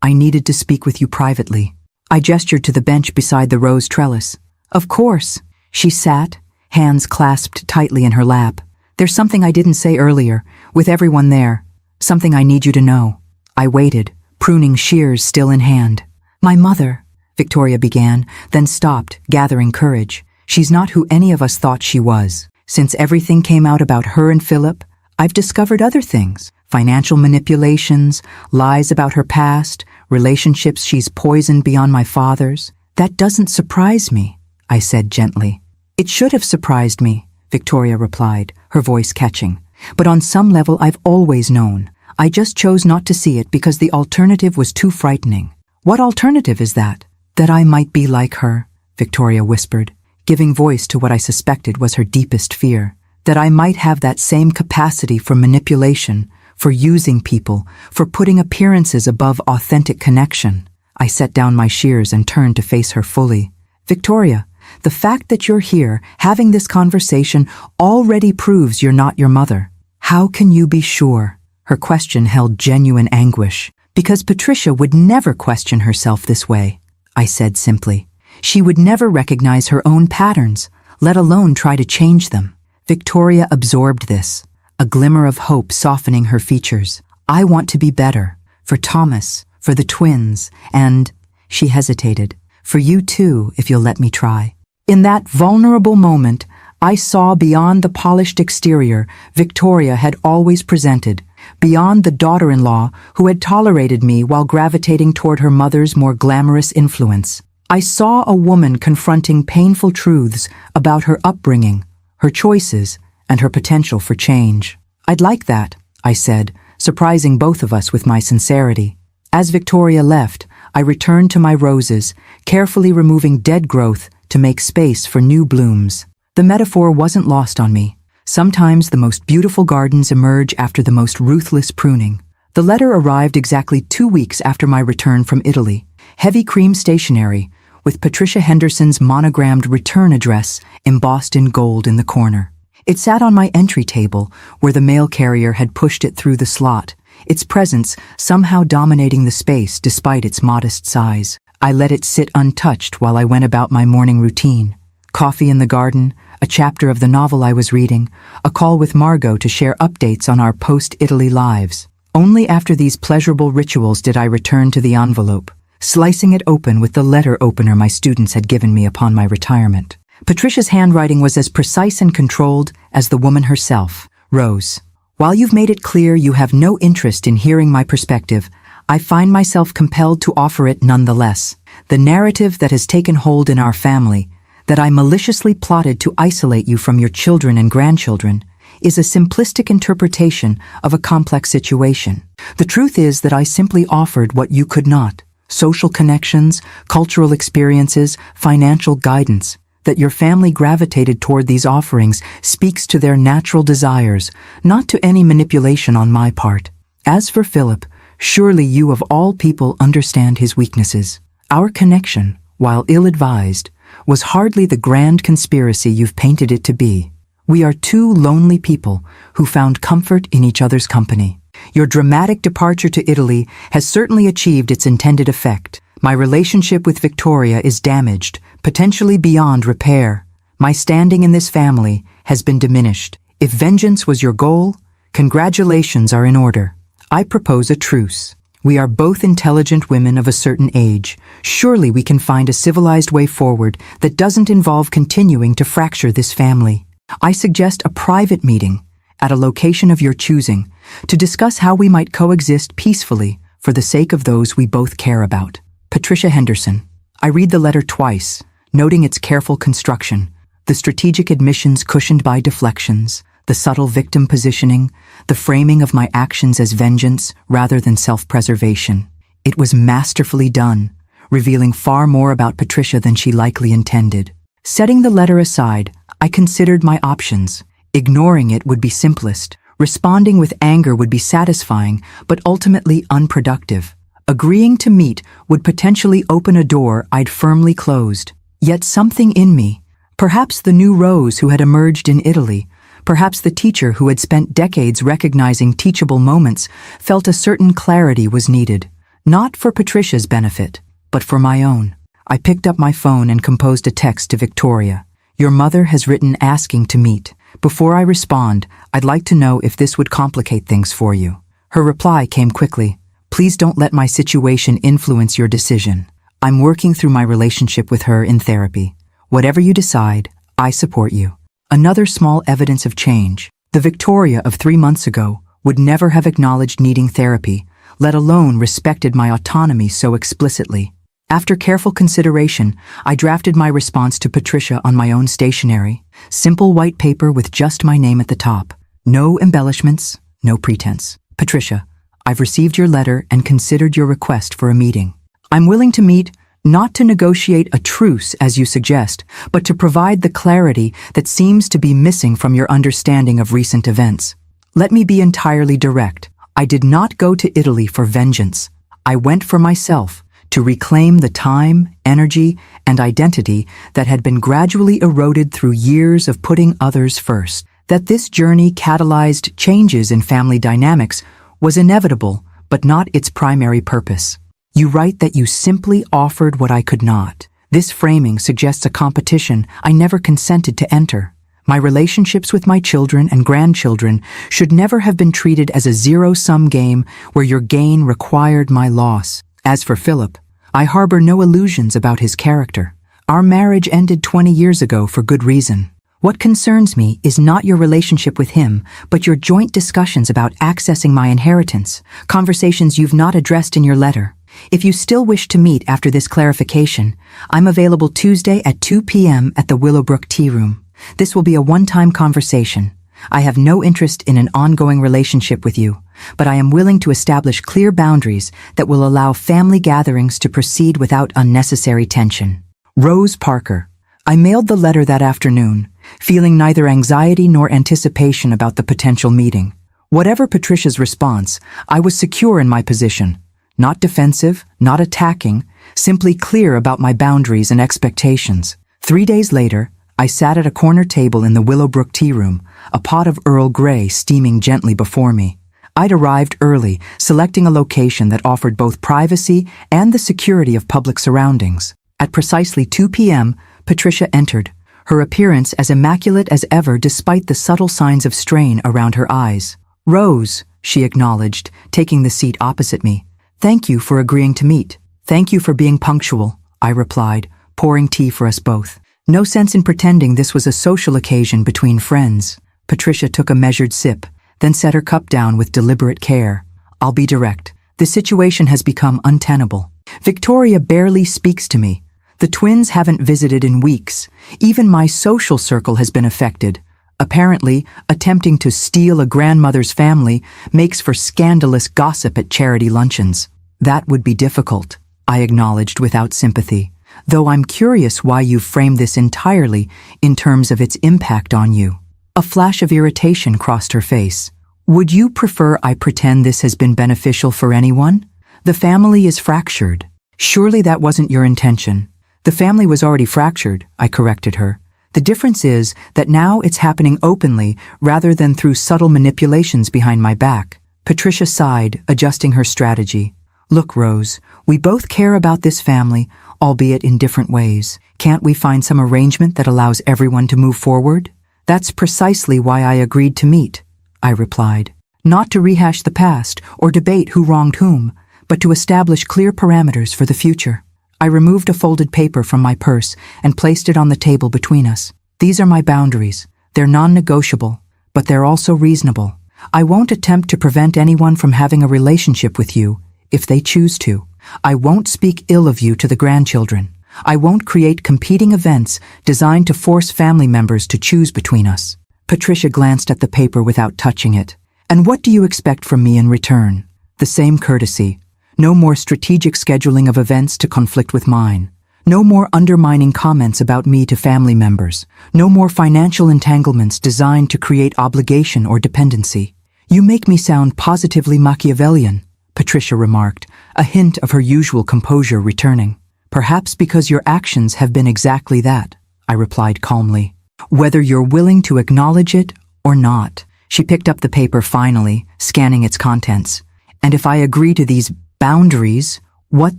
I needed to speak with you privately." I gestured to the bench beside the rose trellis. "Of course." She sat, hands clasped tightly in her lap. "There's something I didn't say earlier, with everyone there. Something I need you to know." I waited, pruning shears still in hand. "My mother," Victoria began, then stopped, gathering courage. "She's not who any of us thought she was. Since everything came out about her and Philip, I've discovered other things. Financial manipulations, lies about her past, relationships she's poisoned beyond my father's. That doesn't surprise me, I said gently. It should have surprised me, Victoria replied, her voice catching. But on some level I've always known. I just chose not to see it because the alternative was too frightening. What alternative is that? That I might be like her, Victoria whispered, giving voice to what I suspected was her deepest fear. That I might have that same capacity for manipulation, for using people, for putting appearances above authentic connection. I set down my shears and turned to face her fully. Victoria, the fact that you're here, having this conversation, already proves you're not your mother. How can you be sure? Her question held genuine anguish. Because Patricia would never question herself this way, I said simply. She would never recognize her own patterns, let alone try to change them. Victoria absorbed this, a glimmer of hope softening her features. I want to be better. For Thomas, for the twins, and, she hesitated, for you too, if you'll let me try. In that vulnerable moment, I saw beyond the polished exterior Victoria had always presented, beyond the daughter-in-law who had tolerated me while gravitating toward her mother's more glamorous influence. I saw a woman confronting painful truths about her upbringing, her choices, and her potential for change. I'd like that, I said, surprising both of us with my sincerity. As Victoria left, I returned to my roses, carefully removing dead growth to make space for new blooms. The metaphor wasn't lost on me. Sometimes the most beautiful gardens emerge after the most ruthless pruning. The letter arrived exactly 2 weeks after my return from Italy. Heavy cream stationery, with Patricia Henderson's monogrammed return address embossed in gold in the corner. It sat on my entry table, where the mail carrier had pushed it through the slot, its presence somehow dominating the space despite its modest size. I let it sit untouched while I went about my morning routine. Coffee in the garden, a chapter of the novel I was reading, a call with Margot to share updates on our post-Italy lives. Only after these pleasurable rituals did I return to the envelope, slicing it open with the letter opener my students had given me upon my retirement. Patricia's handwriting was as precise and controlled as the woman herself. Rose, while you've made it clear you have no interest in hearing my perspective, I find myself compelled to offer it nonetheless. The narrative that has taken hold in our family, that I maliciously plotted to isolate you from your children and grandchildren, is a simplistic interpretation of a complex situation. The truth is that I simply offered what you could not: social connections, cultural experiences, financial guidance. That your family gravitated toward these offerings speaks to their natural desires, not to any manipulation on my part. As for Philip, surely you of all people understand his weaknesses. Our connection, while ill-advised, was hardly the grand conspiracy you've painted it to be. We are two lonely people who found comfort in each other's company. Your dramatic departure to Italy has certainly achieved its intended effect. My relationship with Victoria is damaged, potentially beyond repair. My standing in this family has been diminished. If vengeance was your goal, congratulations are in order. I propose a truce. We are both intelligent women of a certain age. Surely we can find a civilized way forward that doesn't involve continuing to fracture this family. I suggest a private meeting, at a location of your choosing, to discuss how we might coexist peacefully for the sake of those we both care about. Patricia Henderson. I read the letter twice, noting its careful construction, the strategic admissions cushioned by deflections, the subtle victim positioning, the framing of my actions as vengeance rather than self-preservation. It was masterfully done, revealing far more about Patricia than she likely intended. Setting the letter aside, I considered my options. Ignoring it would be simplest. Responding with anger would be satisfying, but ultimately unproductive. Agreeing to meet would potentially open a door I'd firmly closed. Yet something in me, perhaps the new Rose who had emerged in Italy, perhaps the teacher who had spent decades recognizing teachable moments, felt a certain clarity was needed. Not for Patricia's benefit, but for my own. I picked up my phone and composed a text to Victoria. Your mother has written asking to meet. Before I respond, I'd like to know if this would complicate things for you. Her reply came quickly. Please don't let my situation influence your decision. I'm working through my relationship with her in therapy. Whatever you decide, I support you. Another small evidence of change. The Victoria of 3 months ago would never have acknowledged needing therapy, let alone respected my autonomy so explicitly. After careful consideration, I drafted my response to Patricia on my own stationery, simple white paper with just my name at the top. No embellishments, no pretense. Patricia, I've received your letter and considered your request for a meeting. I'm willing to meet, not to negotiate a truce as you suggest, but to provide the clarity that seems to be missing from your understanding of recent events. Let me be entirely direct. I did not go to Italy for vengeance. I went for myself, to reclaim the time, energy, and identity that had been gradually eroded through years of putting others first. That this journey catalyzed changes in family dynamics was inevitable, but not its primary purpose. You write that you simply offered what I could not. This framing suggests a competition I never consented to enter. My relationships with my children and grandchildren should never have been treated as a zero-sum game where your gain required my loss. As for Philip, I harbor no illusions about his character. Our marriage ended 20 years ago for good reason. What concerns me is not your relationship with him, but your joint discussions about accessing my inheritance, conversations you've not addressed in your letter. If you still wish to meet after this clarification, I'm available Tuesday at 2 p.m. at the Willowbrook Tea Room. This will be a one-time conversation. I have no interest in an ongoing relationship with you, but I am willing to establish clear boundaries that will allow family gatherings to proceed without unnecessary tension. Rose Parker. I mailed the letter that afternoon, feeling neither anxiety nor anticipation about the potential meeting. Whatever Patricia's response, I was secure in my position. Not defensive, not attacking, simply clear about my boundaries and expectations. 3 days later, I sat at a corner table in the Willowbrook Tea Room, a pot of Earl Grey steaming gently before me. I'd arrived early, selecting a location that offered both privacy and the security of public surroundings. At precisely 2 p.m., Patricia entered, her appearance as immaculate as ever despite the subtle signs of strain around her eyes. "Rose," she acknowledged, taking the seat opposite me. "Thank you for agreeing to meet." "Thank you for being punctual," I replied, pouring tea for us both. No sense in pretending this was a social occasion between friends. Patricia took a measured sip, then set her cup down with deliberate care. "I'll be direct. The situation has become untenable. Victoria barely speaks to me. The twins haven't visited in weeks. Even my social circle has been affected. Apparently, attempting to steal a grandmother's family makes for scandalous gossip at charity luncheons. That would be difficult," I acknowledged without sympathy, "though I'm curious why you frame this entirely in terms of its impact on you." A flash of irritation crossed her face. "Would you prefer I pretend this has been beneficial for anyone? The family is fractured. Surely that wasn't your intention." "The family was already fractured," I corrected her. "The difference is that now it's happening openly rather than through subtle manipulations behind my back." Patricia sighed, adjusting her strategy. "Look, Rose, we both care about this family, albeit in different ways. Can't we find some arrangement that allows everyone to move forward?" "That's precisely why I agreed to meet," I replied. "Not to rehash the past or debate who wronged whom, but to establish clear parameters for the future." I removed a folded paper from my purse and placed it on the table between us. "These are my boundaries. They're non-negotiable, but they're also reasonable. I won't attempt to prevent anyone from having a relationship with you if they choose to. I won't speak ill of you to the grandchildren. I won't create competing events designed to force family members to choose between us." Patricia glanced at the paper without touching it. "And what do you expect from me in return?" "The same courtesy. No more strategic scheduling of events to conflict with mine. No more undermining comments about me to family members. No more financial entanglements designed to create obligation or dependency." "You make me sound positively Machiavellian," Patricia remarked, a hint of her usual composure returning. "Perhaps because your actions have been exactly that," I replied calmly. "Whether you're willing to acknowledge it or not." She picked up the paper finally, scanning its contents. "And if I agree to these boundaries, what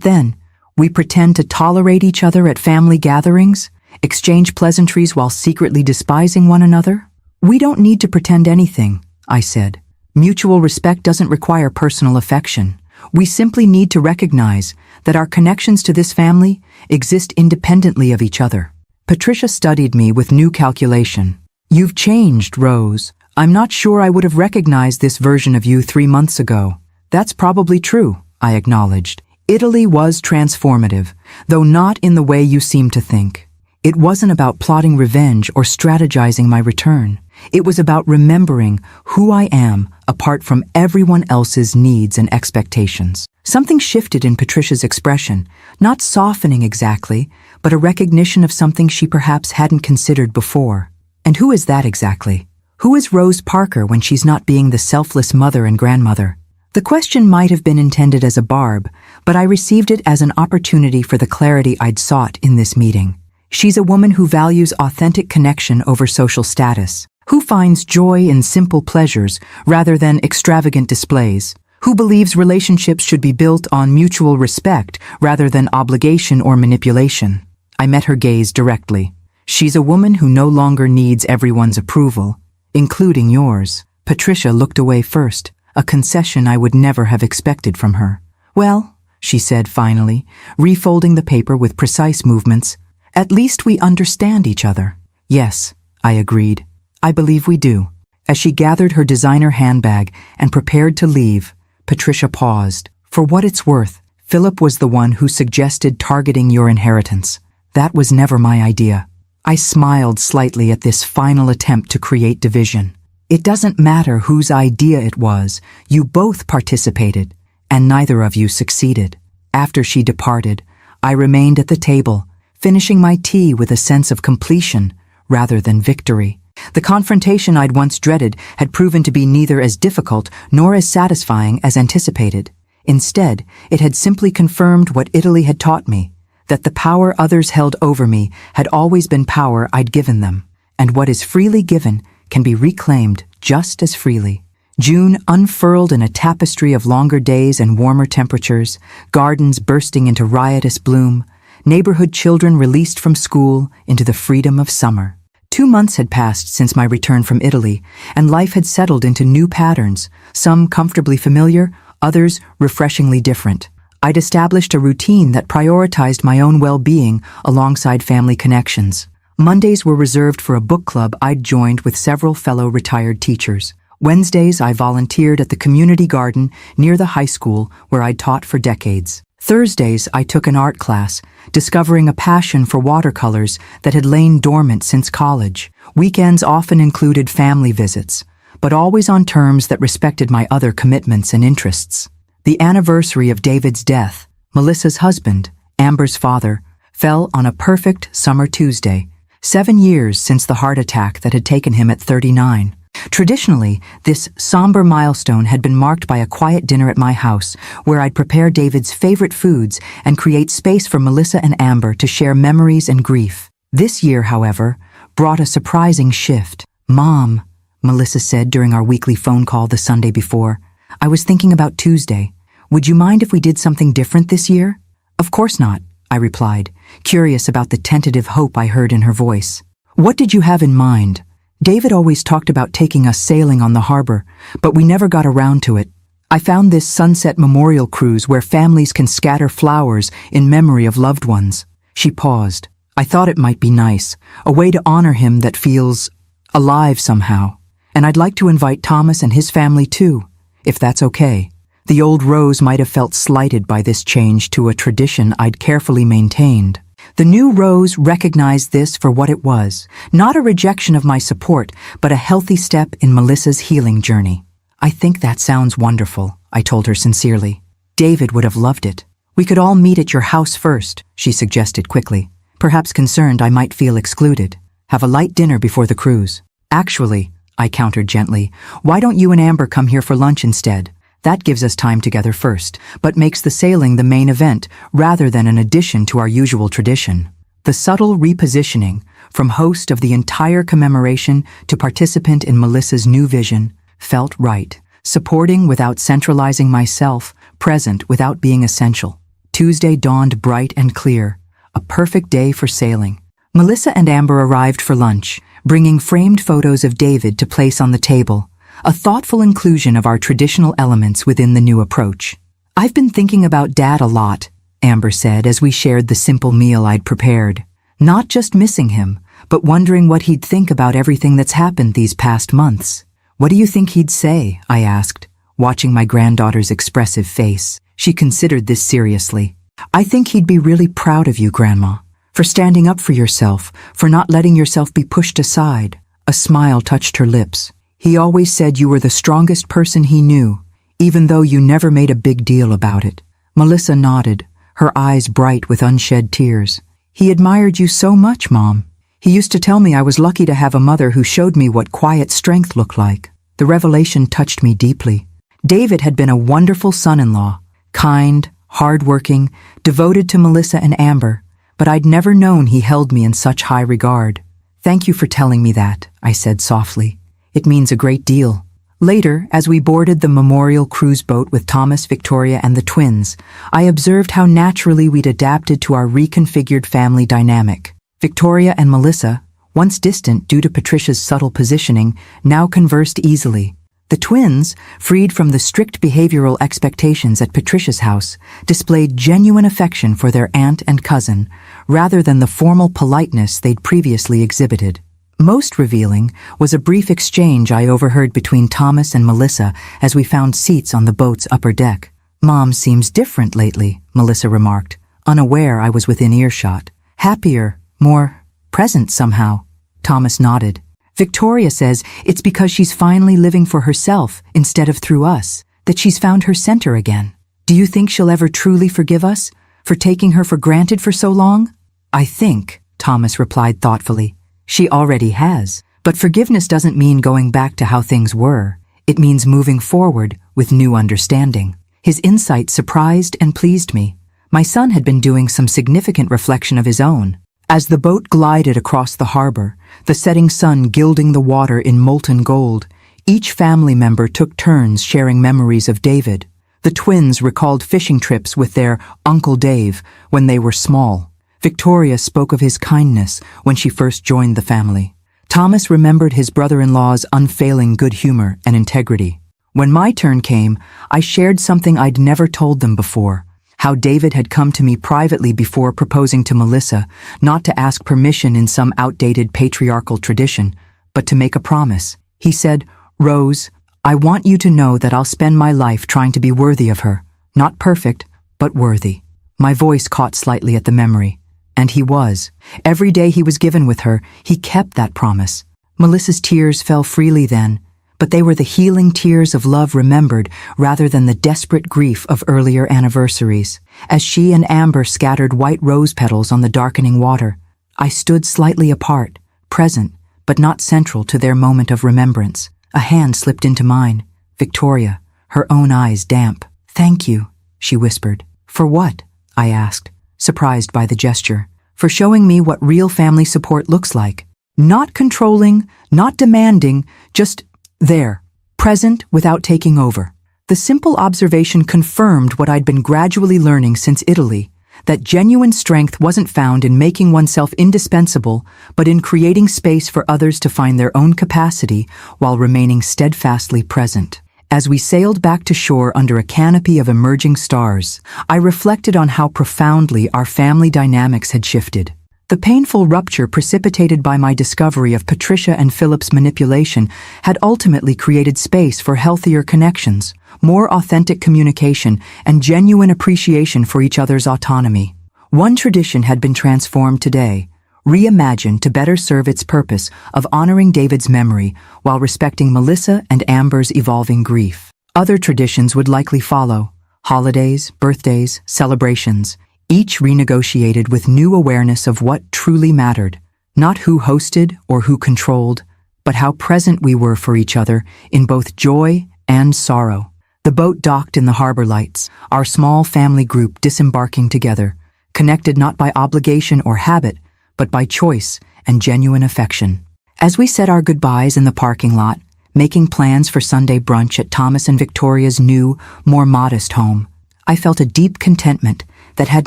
then? We pretend to tolerate each other at family gatherings, exchange pleasantries while secretly despising one another?" "We don't need to pretend anything," I said. "Mutual respect doesn't require personal affection. We simply need to recognize that our connections to this family exist independently of each other." Patricia studied me with new calculation. "You've changed, Rose. I'm not sure I would have recognized this version of you 3 months ago." That's probably true, I acknowledged. Italy was transformative, though not in the way you seem to think. It wasn't about plotting revenge or strategizing my return. It was about remembering who I am apart from everyone else's needs and expectations. Something shifted in Patricia's expression, not softening exactly, but a recognition of something she perhaps hadn't considered before. And who is that exactly? Who is Rose Parker when she's not being the selfless mother and grandmother? The question might have been intended as a barb, but I received it as an opportunity for the clarity I'd sought in this meeting. She's a woman who values authentic connection over social status, who finds joy in simple pleasures rather than extravagant displays, who believes relationships should be built on mutual respect rather than obligation or manipulation. I met her gaze directly. She's a woman who no longer needs everyone's approval, including yours. Patricia looked away first, a concession I would never have expected from her. Well, she said finally, refolding the paper with precise movements, at least we understand each other. Yes, I agreed. I believe we do. As she gathered her designer handbag and prepared to leave, Patricia paused. For what it's worth, Philip was the one who suggested targeting your inheritance. That was never my idea. I smiled slightly at this final attempt to create division. It doesn't matter whose idea it was, you both participated, and neither of you succeeded. After she departed, I remained at the table, finishing my tea with a sense of completion rather than victory. The confrontation I'd once dreaded had proven to be neither as difficult nor as satisfying as anticipated. Instead, it had simply confirmed what Italy had taught me, that the power others held over me had always been power I'd given them, and what is freely given can be reclaimed just as freely. June unfurled in a tapestry of longer days and warmer temperatures, gardens bursting into riotous bloom, neighborhood children released from school into the freedom of summer. 2 months had passed since my return from Italy, and life had settled into new patterns, some comfortably familiar, others refreshingly different. I'd established a routine that prioritized my own well-being alongside family connections. Mondays were reserved for a book club I'd joined with several fellow retired teachers. Wednesdays, I volunteered at the community garden near the high school where I'd taught for decades. Thursdays, I took an art class, discovering a passion for watercolors that had lain dormant since college. Weekends often included family visits, but always on terms that respected my other commitments and interests. The anniversary of David's death, Melissa's husband, Amber's father, fell on a perfect summer Tuesday, 7 years since the heart attack that had taken him at 39. Traditionally, this somber milestone had been marked by a quiet dinner at my house, where I'd prepare David's favorite foods and create space for Melissa and Amber to share memories and grief. This year, however, brought a surprising shift. "Mom," Melissa said during our weekly phone call the Sunday before, "I was thinking about Tuesday. Would you mind if we did something different this year?" "Of course not," I replied, curious about the tentative hope I heard in her voice. "What did you have in mind?" "David always talked about taking us sailing on the harbor, but we never got around to it. I found this sunset memorial cruise where families can scatter flowers in memory of loved ones." She paused. "I thought it might be nice, a way to honor him that feels alive somehow. And I'd like to invite Thomas and his family too, if that's okay." The old Rose might have felt slighted by this change to a tradition I'd carefully maintained. The new Rose recognized this for what it was, not a rejection of my support, but a healthy step in Melissa's healing journey. "I think that sounds wonderful," I told her sincerely. "David would have loved it. We could all meet at your house first," she suggested quickly, perhaps concerned I might feel excluded. "Have a light dinner before the cruise." "Actually," I countered gently, "why don't you and Amber come here for lunch instead? That gives us time together first, but makes the sailing the main event rather than an addition to our usual tradition." The subtle repositioning, from host of the entire commemoration to participant in Melissa's new vision, felt right. Supporting without centralizing myself, present without being essential. Tuesday dawned bright and clear, a perfect day for sailing. Melissa and Amber arrived for lunch, bringing framed photos of David to place on the table, a thoughtful inclusion of our traditional elements within the new approach. "I've been thinking about Dad a lot," Amber said as we shared the simple meal I'd prepared. "Not just missing him, but wondering what he'd think about everything that's happened these past months." "What do you think he'd say?" I asked, watching my granddaughter's expressive face. She considered this seriously. "I think he'd be really proud of you, Grandma, for standing up for yourself, for not letting yourself be pushed aside." A smile touched her lips. "He always said you were the strongest person he knew, even though you never made a big deal about it." Melissa nodded, her eyes bright with unshed tears. "He admired you so much, Mom. He used to tell me I was lucky to have a mother who showed me what quiet strength looked like." The revelation touched me deeply. David had been a wonderful son-in-law, kind, hard-working, devoted to Melissa and Amber, but I'd never known he held me in such high regard. "Thank you for telling me that," I said softly. "It means a great deal." Later, as we boarded the memorial cruise boat with Thomas, Victoria, and the twins, I observed how naturally we'd adapted to our reconfigured family dynamic. Victoria and Melissa, once distant due to Patricia's subtle positioning, now conversed easily. The twins, freed from the strict behavioral expectations at Patricia's house, displayed genuine affection for their aunt and cousin, rather than the formal politeness they'd previously exhibited. Most revealing was a brief exchange I overheard between Thomas and Melissa as we found seats on the boat's upper deck. "Mom seems different lately," Melissa remarked, unaware I was within earshot. "Happier, more present somehow." Thomas nodded. "Victoria says it's because she's finally living for herself instead of through us, that she's found her center again. Do you think she'll ever truly forgive us for taking her for granted for so long?" "I think," Thomas replied thoughtfully, "she already has. But forgiveness doesn't mean going back to how things were. It means moving forward with new understanding." His insight surprised and pleased me. My son had been doing some significant reflection of his own. As the boat glided across the harbor, the setting sun gilding the water in molten gold, each family member took turns sharing memories of David. The twins recalled fishing trips with their Uncle Dave when they were small. Victoria spoke of his kindness when she first joined the family. Thomas remembered his brother-in-law's unfailing good humor and integrity. When my turn came, I shared something I'd never told them before. How David had come to me privately before proposing to Melissa, not to ask permission in some outdated patriarchal tradition, but to make a promise. He said, "Rose, I want you to know that I'll spend my life trying to be worthy of her. Not perfect, but worthy." My voice caught slightly at the memory. And he was. Every day he was given with her, he kept that promise. Melissa's tears fell freely then, but they were the healing tears of love remembered rather than the desperate grief of earlier anniversaries. As she and Amber scattered white rose petals on the darkening water, I stood slightly apart, present, but not central to their moment of remembrance. A hand slipped into mine. Victoria, her own eyes damp. "Thank you," she whispered. "For what?" I asked, surprised by the gesture. "For showing me what real family support looks like. Not controlling, not demanding, just there, present without taking over." The simple observation confirmed what I'd been gradually learning since Italy, that genuine strength wasn't found in making oneself indispensable, but in creating space for others to find their own capacity while remaining steadfastly present. As we sailed back to shore under a canopy of emerging stars, I reflected on how profoundly our family dynamics had shifted. The painful rupture precipitated by my discovery of Patricia and Philip's manipulation had ultimately created space for healthier connections, more authentic communication, and genuine appreciation for each other's autonomy. One tradition had been transformed today, reimagined to better serve its purpose of honoring David's memory while respecting Melissa and Amber's evolving grief. Other traditions would likely follow: holidays, birthdays, celebrations, each renegotiated with new awareness of what truly mattered, not who hosted or who controlled, but how present we were for each other in both joy and sorrow. The boat docked in the harbor lights, our small family group disembarking together, connected not by obligation or habit, but by choice and genuine affection. As we said our goodbyes in the parking lot, making plans for Sunday brunch at Thomas and Victoria's new, more modest home, I felt a deep contentment that had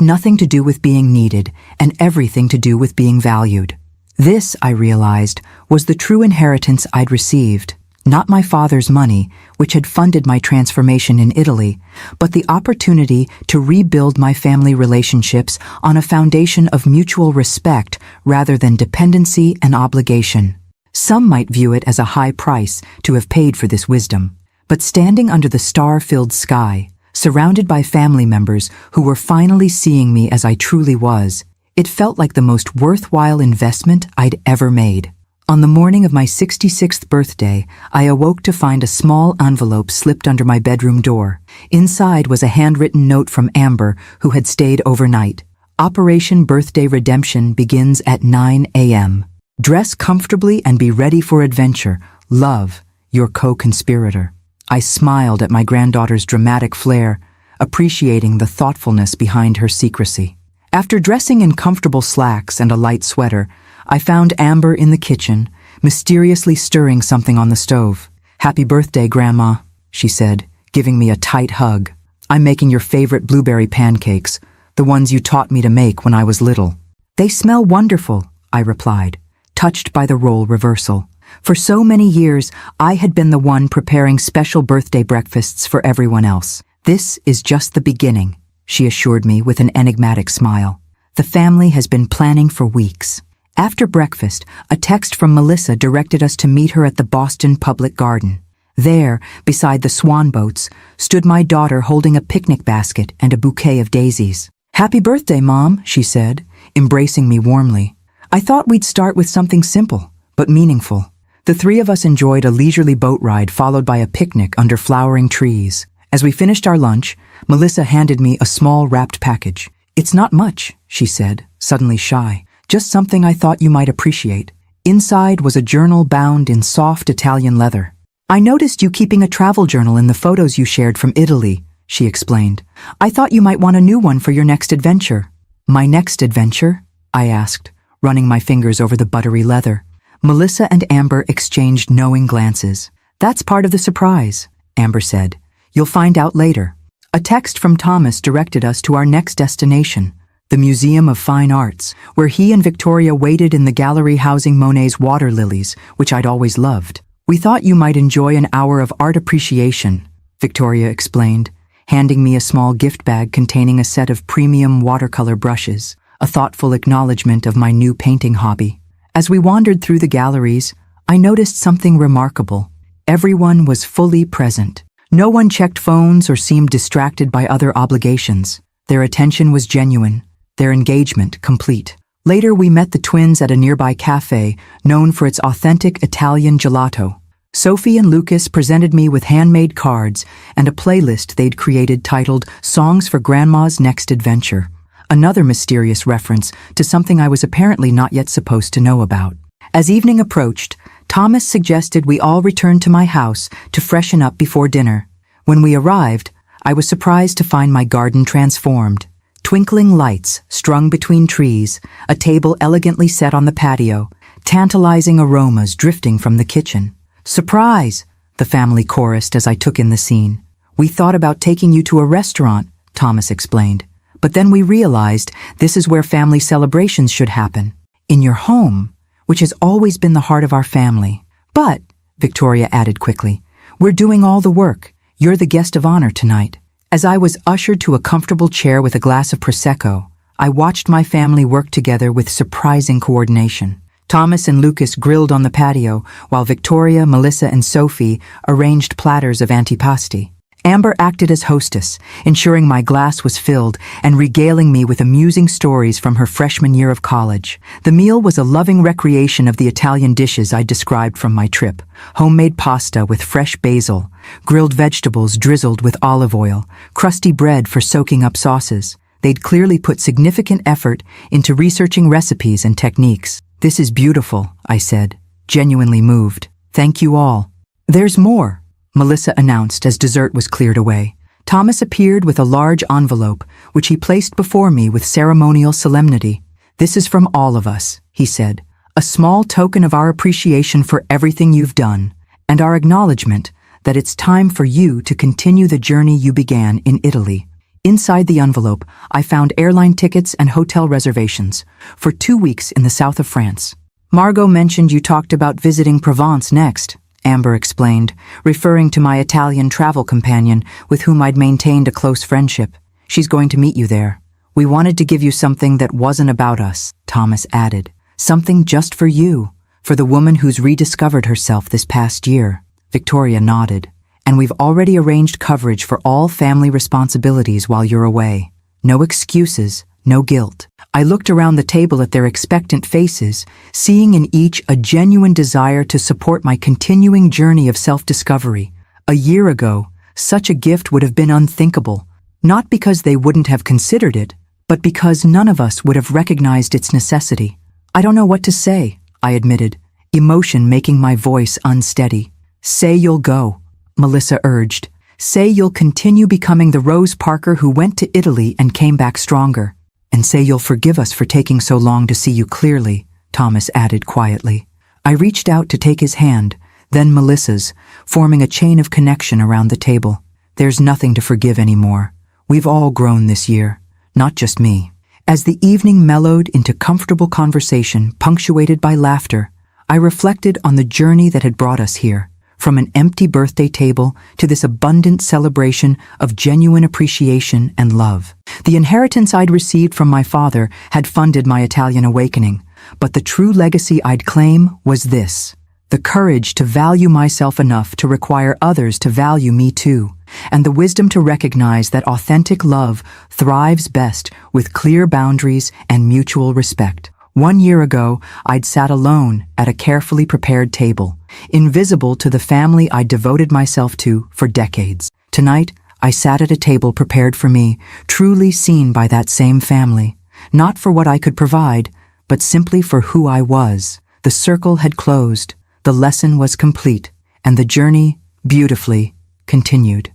nothing to do with being needed and everything to do with being valued. This, I realized, was the true inheritance I'd received, not my father's money, which had funded my transformation in Italy, but the opportunity to rebuild my family relationships on a foundation of mutual respect rather than dependency and obligation. Some might view it as a high price to have paid for this wisdom, But standing under the star-filled sky, surrounded by family members who were finally seeing me as I truly was, it felt like the most worthwhile investment I'd ever made. On the morning of my 66th birthday, I awoke to find a small envelope slipped under my bedroom door. Inside was a handwritten note from Amber, who had stayed overnight. Operation Birthday Redemption begins at 9 a.m. Dress comfortably and be ready for adventure. Love, your co-conspirator. I smiled at my granddaughter's dramatic flair, appreciating the thoughtfulness behind her secrecy. After dressing in comfortable slacks and a light sweater, I found Amber in the kitchen, mysteriously stirring something on the stove. "Happy birthday, Grandma," she said, giving me a tight hug. "I'm making your favorite blueberry pancakes, the ones you taught me to make when I was little." "They smell wonderful," I replied, touched by the role reversal. For so many years, I had been the one preparing special birthday breakfasts for everyone else. "This is just the beginning," she assured me with an enigmatic smile. "The family has been planning for weeks." After breakfast, a text from Melissa directed us to meet her at the Boston Public Garden. There, beside the swan boats, stood my daughter holding a picnic basket and a bouquet of daisies. "Happy birthday, Mom," she said, embracing me warmly. I thought we'd start with something simple, but meaningful. The three of us enjoyed a leisurely boat ride followed by a picnic under flowering trees. As we finished our lunch, Melissa handed me a small wrapped package. "It's not much," she said, suddenly shy. "Just something I thought you might appreciate." Inside was a journal bound in soft Italian leather. "I noticed you keeping a travel journal in the photos you shared from Italy," she explained. "I thought you might want a new one for your next adventure." "My next adventure?" I asked, running my fingers over the buttery leather. Melissa and Amber exchanged knowing glances. "That's part of the surprise," Amber said. "You'll find out later." A text from Thomas directed us to our next destination, the Museum of Fine Arts, where he and Victoria waited in the gallery housing Monet's water lilies, which I'd always loved. "We thought you might enjoy an hour of art appreciation," Victoria explained, handing me a small gift bag containing a set of premium watercolor brushes, a thoughtful acknowledgement of my new painting hobby. As we wandered through the galleries, I noticed something remarkable. Everyone was fully present. No one checked phones or seemed distracted by other obligations. Their attention was genuine, their engagement complete. Later, we met the twins at a nearby cafe known for its authentic Italian gelato. Sophie and Lucas presented me with handmade cards and a playlist they'd created titled Songs for Grandma's Next Adventure, another mysterious reference to something I was apparently not yet supposed to know about. As evening approached, Thomas suggested we all return to my house to freshen up before dinner. When we arrived, I was surprised to find my garden transformed. Twinkling lights strung between trees, a table elegantly set on the patio, tantalizing aromas drifting from the kitchen. "Surprise!" the family chorused as I took in the scene. "We thought about taking you to a restaurant," Thomas explained. "But then we realized this is where family celebrations should happen. In your home, which has always been the heart of our family. But," Victoria added quickly, "we're doing all the work. You're the guest of honor tonight." As I was ushered to a comfortable chair with a glass of Prosecco, I watched my family work together with surprising coordination. Thomas and Lucas grilled on the patio, while Victoria, Melissa, and Sophie arranged platters of antipasti. Amber acted as hostess, ensuring my glass was filled and regaling me with amusing stories from her freshman year of college. The meal was a loving recreation of the Italian dishes I described from my trip: homemade pasta with fresh basil, grilled vegetables drizzled with olive oil, crusty bread for soaking up sauces. They'd clearly put significant effort into researching recipes and techniques. "This is beautiful," I said, genuinely moved. "Thank you all." "There's more," Melissa announced as dessert was cleared away. Thomas appeared with a large envelope, which he placed before me with ceremonial solemnity. "This is from all of us," he said, "a small token of our appreciation for everything you've done, and our acknowledgement that it's time for you to continue the journey you began in Italy." Inside the envelope, I found airline tickets and hotel reservations for 2 weeks in the south of France. "Margot mentioned you talked about visiting Provence next," Amber explained, referring to my Italian travel companion with whom I'd maintained a close friendship. "She's going to meet you there. We wanted to give you something that wasn't about us," Thomas added. "Something just for you, for the woman who's rediscovered herself this past year." Victoria nodded. and we've already arranged coverage for all family responsibilities while you're away. No excuses, no guilt. I looked around the table at their expectant faces, seeing in each a genuine desire to support my continuing journey of self-discovery. A year ago, such a gift would have been unthinkable, not because they wouldn't have considered it, but because none of us would have recognized its necessity. I don't know what to say, I admitted, emotion making my voice unsteady. Say you'll go, Melissa urged. Say you'll continue becoming the Rose Parker who went to Italy and came back stronger. And say you'll forgive us for taking so long to see you clearly, Thomas added quietly. I reached out to take his hand, then Melissa's, forming a chain of connection around the table. There's nothing to forgive anymore. We've all grown this year, not just me. As the evening mellowed into comfortable conversation punctuated by laughter, I reflected on the journey that had brought us here, from an empty birthday table to this abundant celebration of genuine appreciation and love. The inheritance I'd received from my father had funded my Italian awakening, but the true legacy I'd claim was this: the courage to value myself enough to require others to value me too, and the wisdom to recognize that authentic love thrives best with clear boundaries and mutual respect. 1 year ago, I'd sat alone at a carefully prepared table, invisible to the family I'd devoted myself to for decades. Tonight, I sat at a table prepared for me, truly seen by that same family, not for what I could provide, but simply for who I was. The circle had closed, the lesson was complete, and the journey, beautifully, continued.